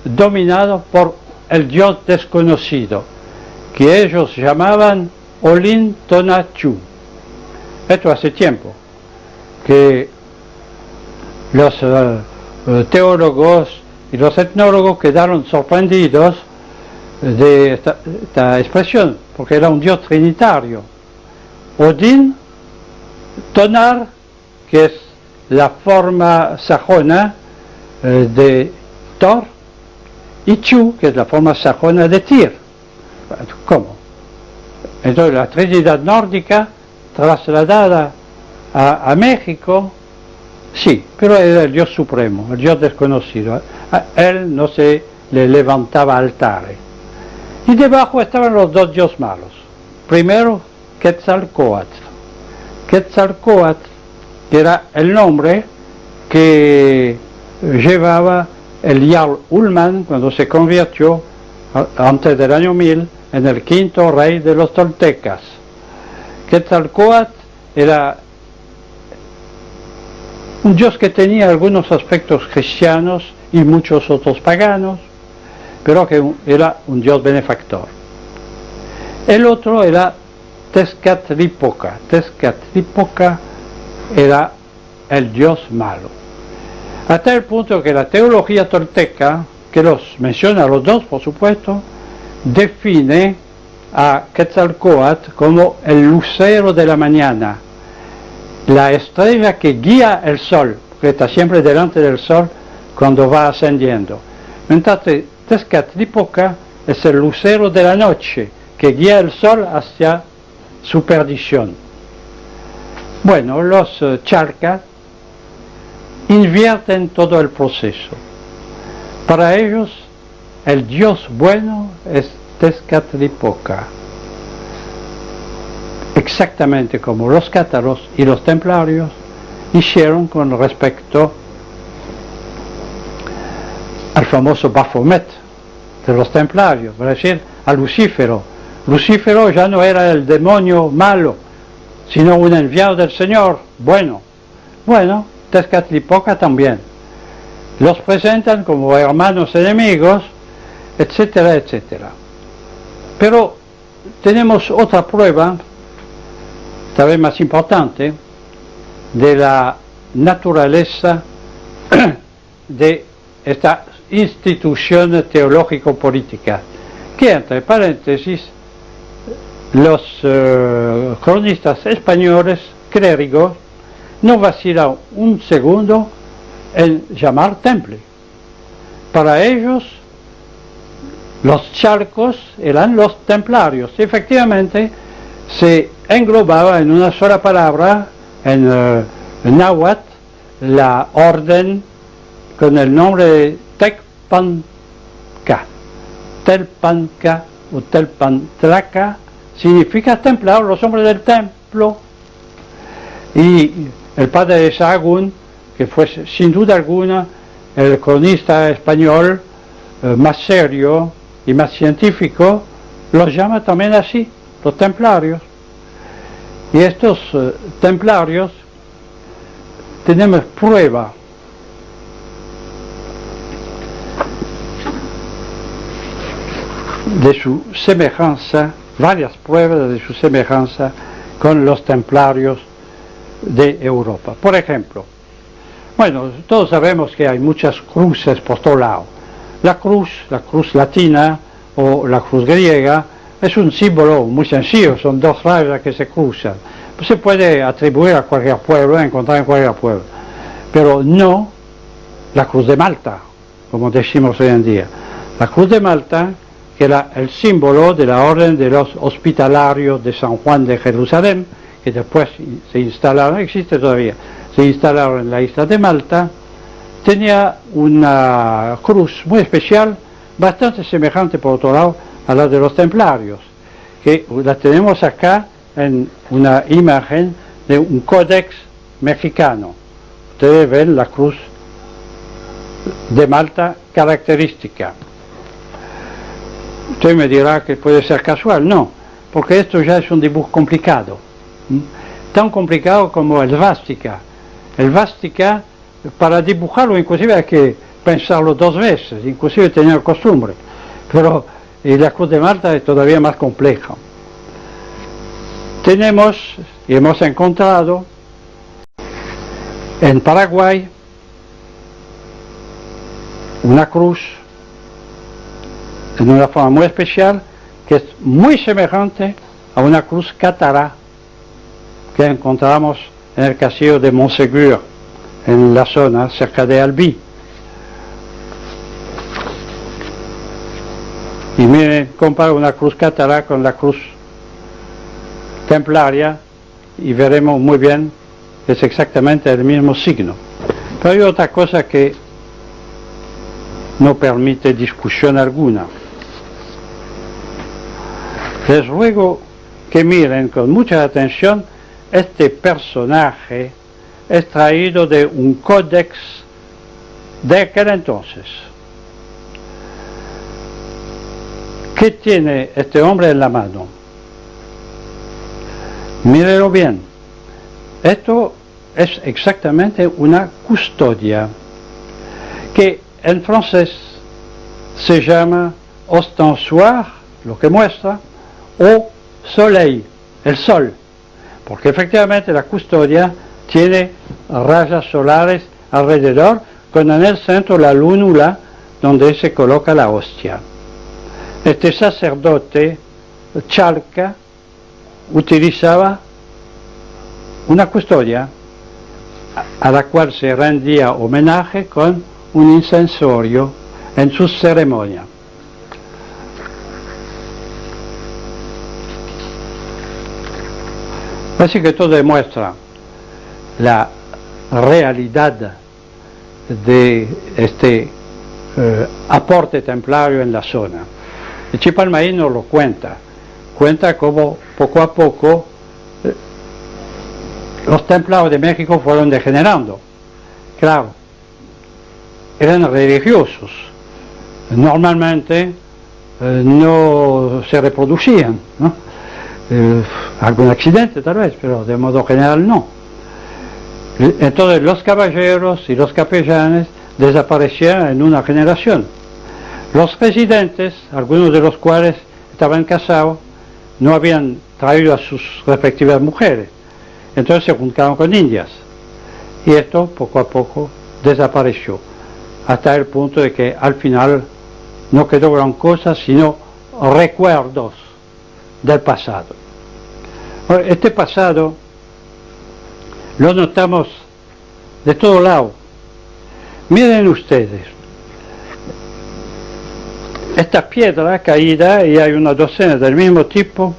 dominado por el dios desconocido, que ellos llamaban Olin Tonatiuh. Esto hace tiempo que los teólogos y los etnólogos quedaron sorprendidos de esta expresión, porque era un dios trinitario. Odin, Tonar, que es la forma sajona de Thor, y Chu, que es la forma sajona de Tyr. ¿Cómo? Entonces la Trinidad nórdica trasladada a México, sí, pero era el Dios supremo, el Dios desconocido. A él no se le levantaba altares. Y debajo estaban los dos dioses malos. Primero, Quetzalcóatl. Quetzalcóatl era el nombre que llevaba el Jarl Ullman cuando se convirtió antes del año 1000 en el quinto rey de los toltecas. Quetzalcóatl era un dios que tenía algunos aspectos cristianos y muchos otros paganos, pero que era un dios benefactor. El otro era Tezcatlipoca. Tezcatlipoca era el dios malo. Hasta el punto que la teología tolteca, que los menciona a los dos, por supuesto, define a Quetzalcóatl como el lucero de la mañana, la estrella que guía el sol, que está siempre delante del sol cuando va ascendiendo. Entonces, Tezcatlipoca es el lucero de la noche, que guía el sol hacia su perdición. Bueno, los Chalcas invierten todo el proceso. Para ellos, el dios bueno es Tezcatlipoca, exactamente como los cátaros y los templarios hicieron con respecto al famoso Baphomet de los templarios, es decir, a Lucífero. Lucífero ya no era el demonio malo, sino un enviado del Señor, bueno. Bueno, Tezcatlipoca también. Los presentan como hermanos enemigos, etcétera, etcétera. Pero tenemos otra prueba, tal vez más importante, de la naturaleza de esta institución teológico-política, que entre paréntesis los cronistas españoles clérigos no vacilan un segundo en llamar temple. Para ellos los Chalcos eran los templarios. Efectivamente se englobaba en una sola palabra, en náhuatl, la orden con el nombre de Tecpanca. Telpanca o Telpantlaca significa templar, los hombres del templo. Y el padre de Sahagún, que fue sin duda alguna el cronista español más serio y más científico, los llama también así, los templarios. Y estos templarios tenemos prueba de su semejanza, varias pruebas de su semejanza con los templarios de Europa. Por ejemplo, bueno, todos sabemos que hay muchas cruces por todo lado. La cruz latina o la cruz griega es un símbolo muy sencillo, son dos rayas que se cruzan. Se puede atribuir a cualquier pueblo, encontrar en cualquier pueblo, pero no la cruz de Malta, como decimos hoy en día. La cruz de Malta, que era el símbolo de la orden de los hospitalarios de San Juan de Jerusalén, que después se instalaron, existe todavía, se instalaron en la isla de Malta, tenía una cruz muy especial, bastante semejante por otro lado a la de los templarios, que la tenemos acá en una imagen de un códex mexicano. Ustedes ven la cruz de Malta característica. Usted me dirá que puede ser casual, no, porque esto ya es un dibujo complicado, tan complicado como el svástica. El svástica, para dibujarlo inclusive hay que pensarlo dos veces, inclusive tener costumbre. pero y la Cruz de Malta es todavía más compleja. Tenemos y hemos encontrado en Paraguay una cruz en una forma muy especial que es muy semejante a una cruz cátara que encontramos en el castillo de Montségur, en la zona cerca de Albi. Y miren, compara una cruz cátara con la cruz templaria y veremos muy bien que es exactamente el mismo signo. Pero hay otra cosa que no permite discusión alguna. Les ruego que miren con mucha atención este personaje extraído de un códex de aquel entonces. ¿Qué tiene este hombre en la mano? Mírenlo bien. Esto es exactamente una custodia, que en francés se llama ostensoir, lo que muestra, o soleil, el sol, porque efectivamente la custodia tiene rayas solares alrededor, con en el centro la lúnula donde se coloca la hostia. Este sacerdote Chalca utilizaba una custodia a la cual se rendía homenaje con un incensorio en su ceremonia. Así que esto demuestra la realidad de este aporte templario en la zona. Y Chipalmaí nos lo cuenta como poco a poco los templarios de México fueron degenerando. Claro, eran religiosos, normalmente no se reproducían, ¿no? Algún accidente tal vez, pero de modo general no. Entonces los caballeros y los capellanes desaparecían en una generación. Los residentes, algunos de los cuales estaban casados, no habían traído a sus respectivas mujeres, entonces se juntaron con indias, y esto poco a poco desapareció, hasta el punto de que al final no quedó gran cosa sino recuerdos del pasado. Este pasado lo notamos de todo lado. Miren ustedes, esta piedra caída, y hay una docena del mismo tipo,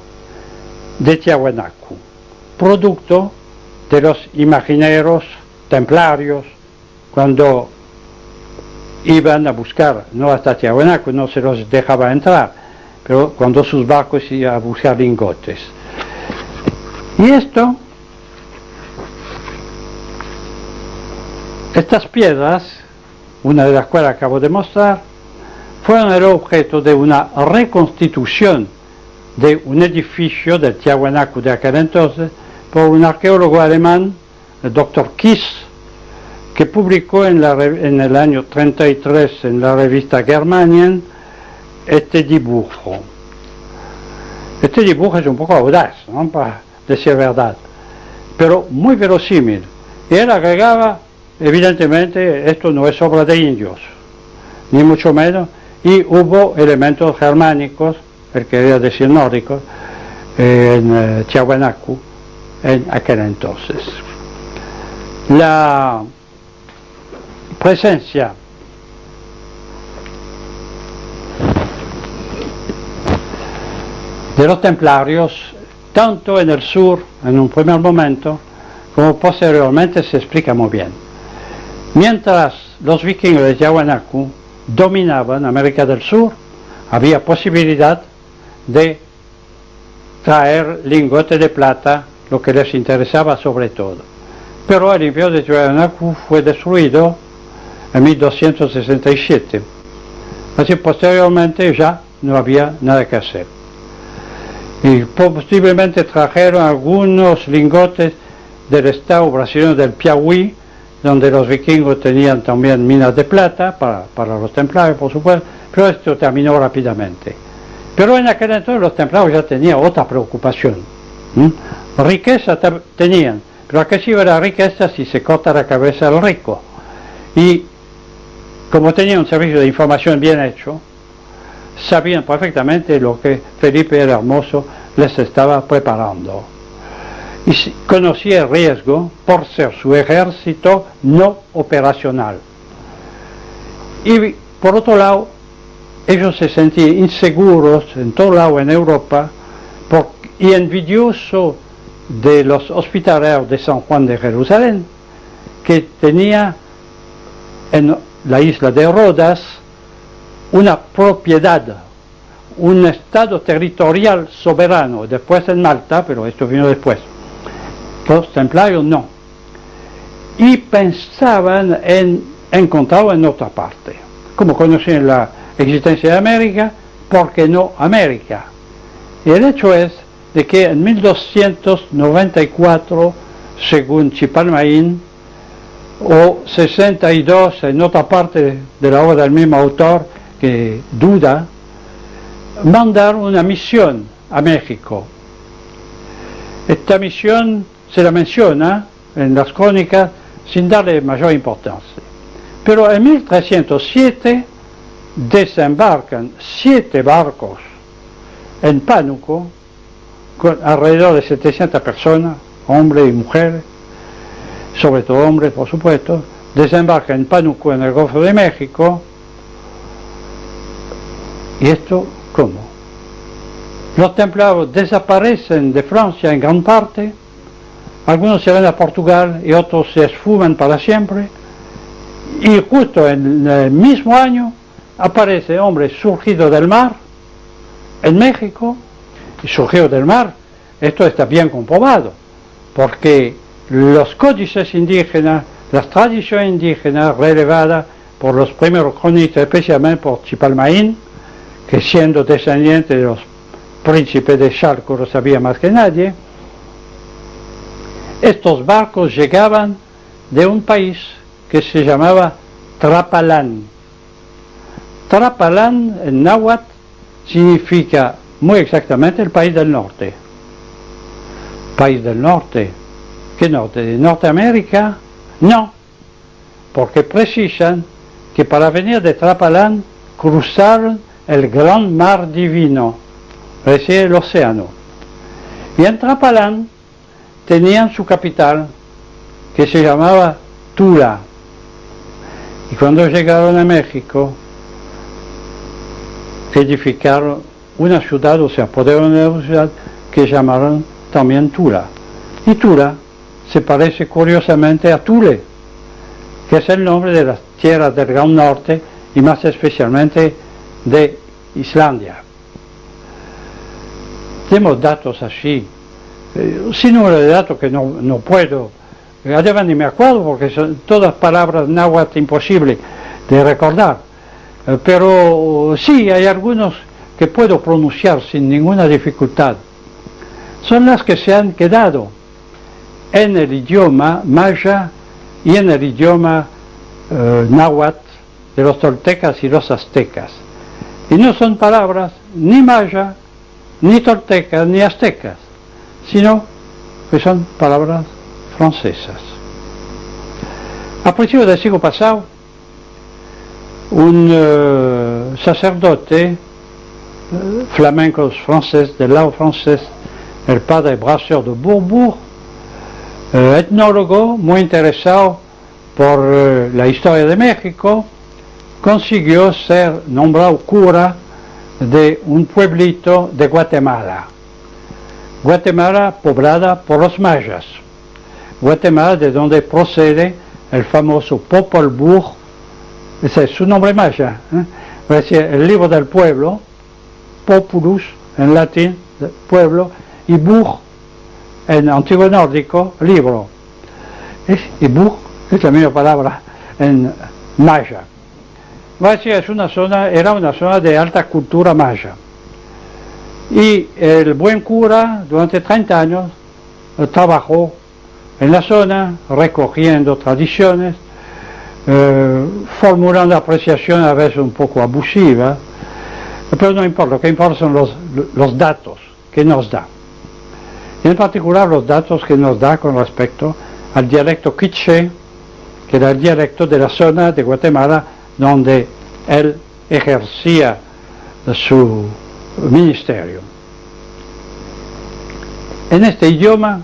de Tiahuanaco, producto de los imagineros templarios cuando iban a buscar, no hasta Tiahuanaco, no se los dejaba entrar, pero cuando sus barcos iban a buscar lingotes. Y estas piedras, una de las cuales acabo de mostrar, fueron el objeto de una reconstitución de un edificio del Tiahuanaco de aquel entonces por un arqueólogo alemán, el Dr. Kiss, que publicó en el año 33 en la revista Germanien este dibujo. Este dibujo es un poco audaz, ¿no?, para decir verdad, pero muy verosímil. Y él agregaba, evidentemente, esto no es obra de indios, ni mucho menos, y hubo elementos germánicos, él quería decir nórdicos, en Tiahuanaco en aquel entonces. La presencia de los templarios, tanto en el sur, en un primer momento, como posteriormente, se explica muy bien. Mientras los vikingos de Tiahuanaco dominaban América del Sur, había posibilidad de traer lingotes de plata, lo que les interesaba sobre todo. Pero el imperio de Tiahuanaco fue destruido en 1267. Así posteriormente ya no había nada que hacer. Y posiblemente trajeron algunos lingotes del estado brasileño del Piauí, donde los vikingos tenían también minas de plata, para los templarios por supuesto, pero esto terminó rápidamente. Pero en aquel entonces los templarios ya tenían otra preocupación. Riqueza tenían, pero ¿a qué sirve la riqueza si se corta la cabeza al rico? Y como tenían un servicio de información bien hecho, sabían perfectamente lo que Felipe el Hermoso les estaba preparando. Y conocía el riesgo por ser su ejército no operacional. Y por otro lado, ellos se sentían inseguros en todo lado en Europa y envidiosos de los hospitaleros de San Juan de Jerusalén, que tenía en la isla de Rodas una propiedad, un estado territorial soberano, después en Malta, pero esto vino después. Los templarios no. Y pensaban en encontrarlo en otra parte. Como conocían la existencia de América, ¿por qué no América? Y el hecho es de que en 1294, según Chipalmaín, o 62 en otra parte de la obra del mismo autor, que duda, mandaron una misión a México. Esta misión se la menciona en las crónicas sin darle mayor importancia. Pero en 1307 desembarcan 7 barcos en Pánuco, con alrededor de 700 personas, hombres y mujeres, sobre todo hombres por supuesto, desembarcan en Pánuco en el Golfo de México. ¿Y esto cómo? Los templarios desaparecen de Francia en gran parte, algunos se van a Portugal y otros se esfuman para siempre, y justo en el mismo año aparece hombre surgido del mar en México, y surgido del mar, esto está bien comprobado, porque los códices indígenas, las tradiciones indígenas relevadas por los primeros cronistas, especialmente por Chipalmaín, que siendo descendiente de los príncipes de Chalco lo sabía más que nadie, estos barcos llegaban de un país que se llamaba Trapalán. Trapalán en náhuatl significa muy exactamente el país del norte. ¿País del norte? ¿Qué norte? ¿De Norteamérica? No, porque precisan que para venir de Trapalán cruzaron el gran mar divino, es decir, el océano. Y en Trapalán tenían su capital, que se llamaba Tula. Y cuando llegaron a México, edificaron una ciudad, o sea, apoderaron de una ciudad que llamaron también Tula. Y Tula se parece curiosamente a Thule, que es el nombre de las tierras del Gran Norte y más especialmente de Islandia. Tenemos datos así, sin número de datos que no puedo, además ni me acuerdo porque son todas palabras náhuatl imposibles de recordar, pero sí hay algunos que puedo pronunciar sin ninguna dificultad. Son las que se han quedado en el idioma maya y en el idioma náhuatl de los toltecas y los aztecas. Y no son palabras ni maya, ni toltecas, ni aztecas, sino que son palabras francesas. A principios del siglo pasado, un sacerdote flamenco francés, del lado francés, el padre Brasseur de Bourbourg, etnólogo muy interesado por la historia de México, consiguió ser nombrado cura de un pueblito de Guatemala. Guatemala poblada por los mayas. Guatemala, de donde procede el famoso Popol Vuh, ese es su nombre maya, es decir, el libro del pueblo, populus en latín, pueblo, y Vuh en antiguo nórdico, libro. Y Vuh es la misma palabra en maya. Era una zona de alta cultura maya. Y el buen cura durante 30 años trabajó en la zona recogiendo tradiciones, formulando apreciaciones a veces un poco abusivas, pero no importa, lo que importa son los datos que nos da. Y en particular los datos que nos da con respecto al dialecto quiché, que era el dialecto de la zona de Guatemala donde él ejercía su ministerio. En este idioma,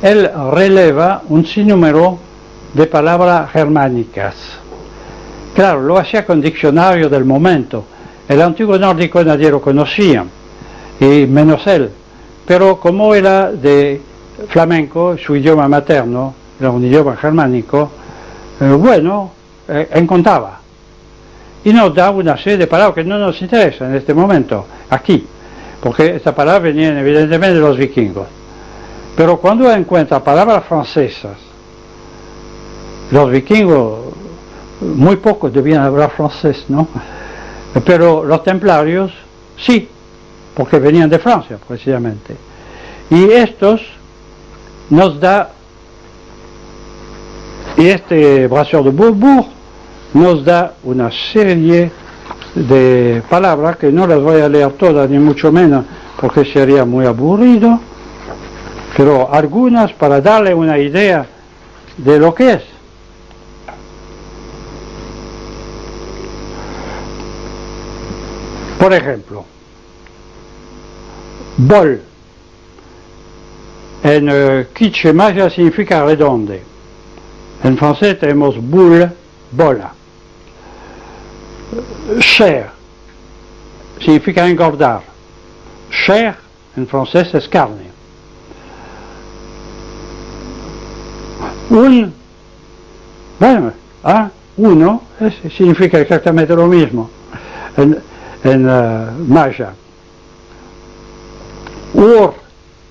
él releva un sinnúmero de palabras germánicas. Claro, lo hacía con diccionario del momento. El antiguo nórdico nadie lo conocía, y menos él. Pero como era de flamenco, su idioma materno, era un idioma germánico, encontraba. Y nos da una serie de palabras que no nos interesan en este momento, aquí, porque estas palabras venían evidentemente de los vikingos. Pero cuando encuentra palabras francesas, los vikingos muy pocos debían hablar francés, ¿no? Pero los templarios sí, porque venían de Francia precisamente. Y estos nos da, y este Brasseur de Bourbourg nos da una serie de palabras que no las voy a leer todas, ni mucho menos, porque sería muy aburrido, pero algunas para darle una idea de lo que es. Por ejemplo, bol en quiché maya significa redonde. En francés tenemos boule, bola. Chair significa engordar. Chair en francés es carne. Uno significa exactamente lo mismo en maya.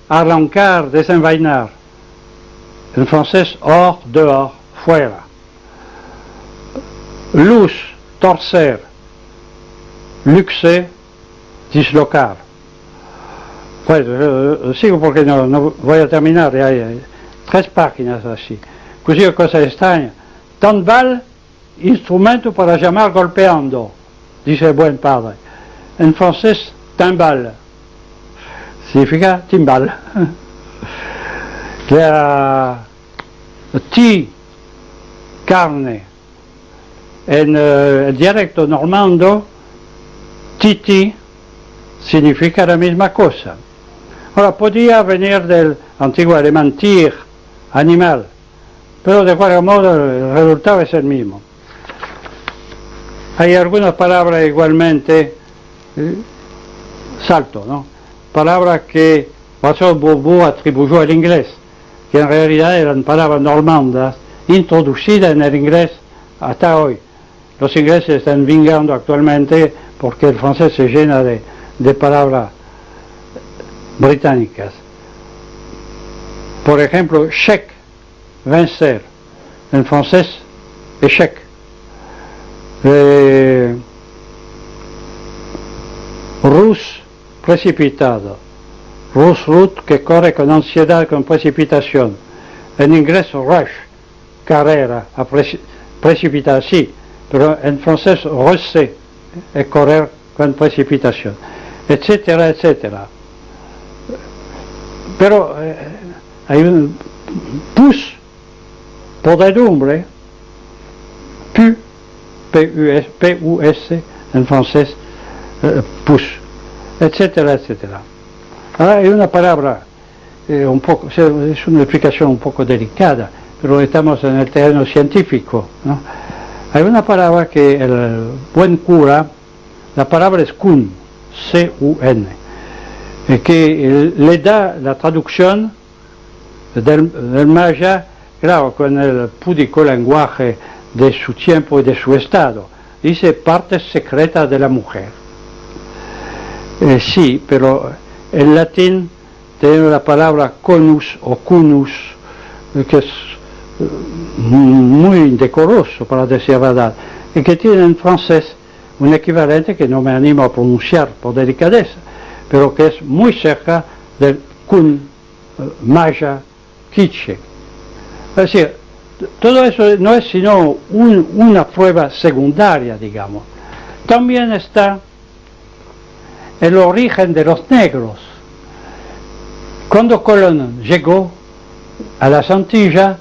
Arrancar, desenvainar. En francés, hors, dehors, fuera. Luz, torcer. Luxe, dislocar. Pues, sigo porque no voy a terminar, hay 3 páginas así. Così cosa extraña. Tambal, instrumento para llamar golpeando, dice el buen padre. En francés, timbal. Significa timbal. La ti, carne. En el dialecto normando, titi significa la misma cosa. Ahora, podía venir del antiguo alemán tir, animal, pero de cualquier modo el resultado es el mismo. Hay algunas palabras igualmente, salto, ¿no? Palabras que Brasseur de Bourbourg atribuyó al inglés, que en realidad eran palabras normandas, introducidas en el inglés hasta hoy. Los ingleses están vingando actualmente porque el francés se llena de palabras británicas. Por ejemplo, chèque, vencer. En francés, échec. Rus, precipitado. Rus route, que corre con ansiedad, con precipitación. En inglés, rush, carrera, precipitar, sí, pero en francés, russer, es correr con precipitación, etcétera, etcétera. Pero hay un pus, podredumbre, P-U-S, en francés, pus, etcétera, etcétera. Ahora hay una palabra, es una explicación un poco delicada, pero estamos en el terreno científico, ¿no? Hay una palabra que el buen cura, la palabra es kun, C-U-N, que le da la traducción del maya, claro, con el púdico lenguaje de su tiempo y de su estado. Dice parte secreta de la mujer. Sí, pero en latín tenemos la palabra conus o cunus, que es muy indecoroso para decir verdad, y que tiene en francés un equivalente que no me animo a pronunciar por delicadeza, pero que es muy cerca del kun maya quiché. Es decir, todo eso no es sino una prueba secundaria, digamos. También está el origen de los negros. Cuando Colón llegó a las Antillas,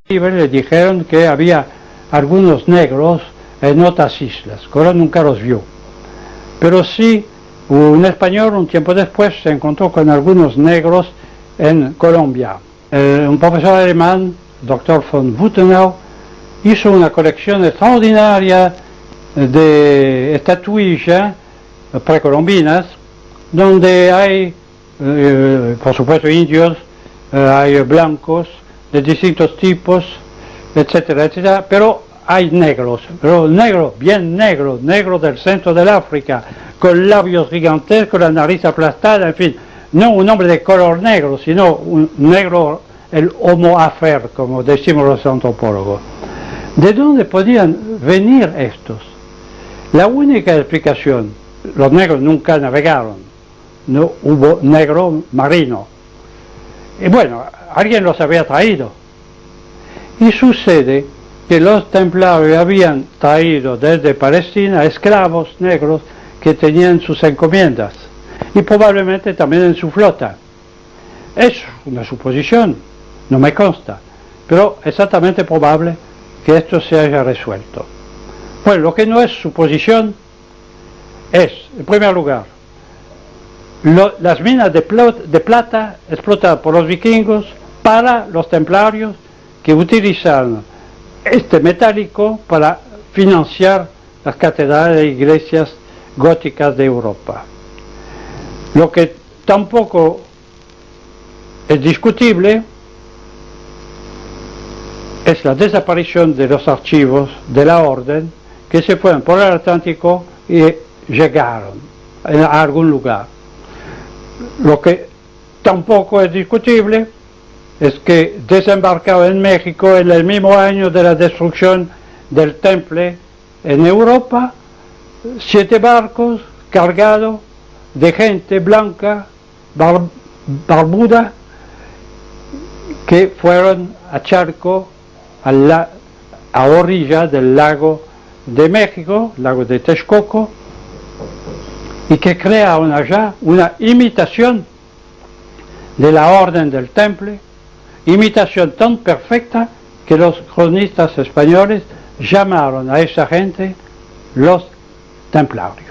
le dijeron que había algunos negros en otras islas. Colón nunca los vio. Pero sí, un español un tiempo después se encontró con algunos negros en Colombia. Un profesor alemán, Dr. von Wuthenau, hizo una colección extraordinaria de estatuillas precolombinas, donde hay, por supuesto, indios, hay blancos de distintos tipos, etcétera, etcétera, pero hay negros, pero negros, bien negros, negros del centro del África, con labios gigantescos, la nariz aplastada, en fin, no un hombre de color negro, sino un negro, el homo afer, como decimos los antropólogos. ¿De dónde podían venir estos? La única explicación, los negros nunca navegaron, no hubo negro marino. Y bueno, alguien los había traído. Y sucede que los templarios habían traído desde Palestina esclavos negros que tenían sus encomiendas y probablemente también en su flota. Es una suposición, no me consta, pero exactamente probable que esto se haya resuelto. Bueno, lo que no es suposición es, en primer lugar, las minas de plata explotadas por los vikingos para los templarios que utilizaron este metálico para financiar las catedrales e iglesias góticas de Europa. Lo que tampoco es discutible es la desaparición de los archivos de la orden que se fueron por el Atlántico y llegaron a algún lugar. Lo que tampoco es discutible es que desembarcaron en México en el mismo año de la destrucción del Temple en Europa 7 barcos cargados de gente blanca, barbuda, que fueron a Charco, a orilla del lago de México, lago de Texcoco, y que crearon allá una imitación de la orden del Temple, imitación tan perfecta que los cronistas españoles llamaron a esa gente los templarios.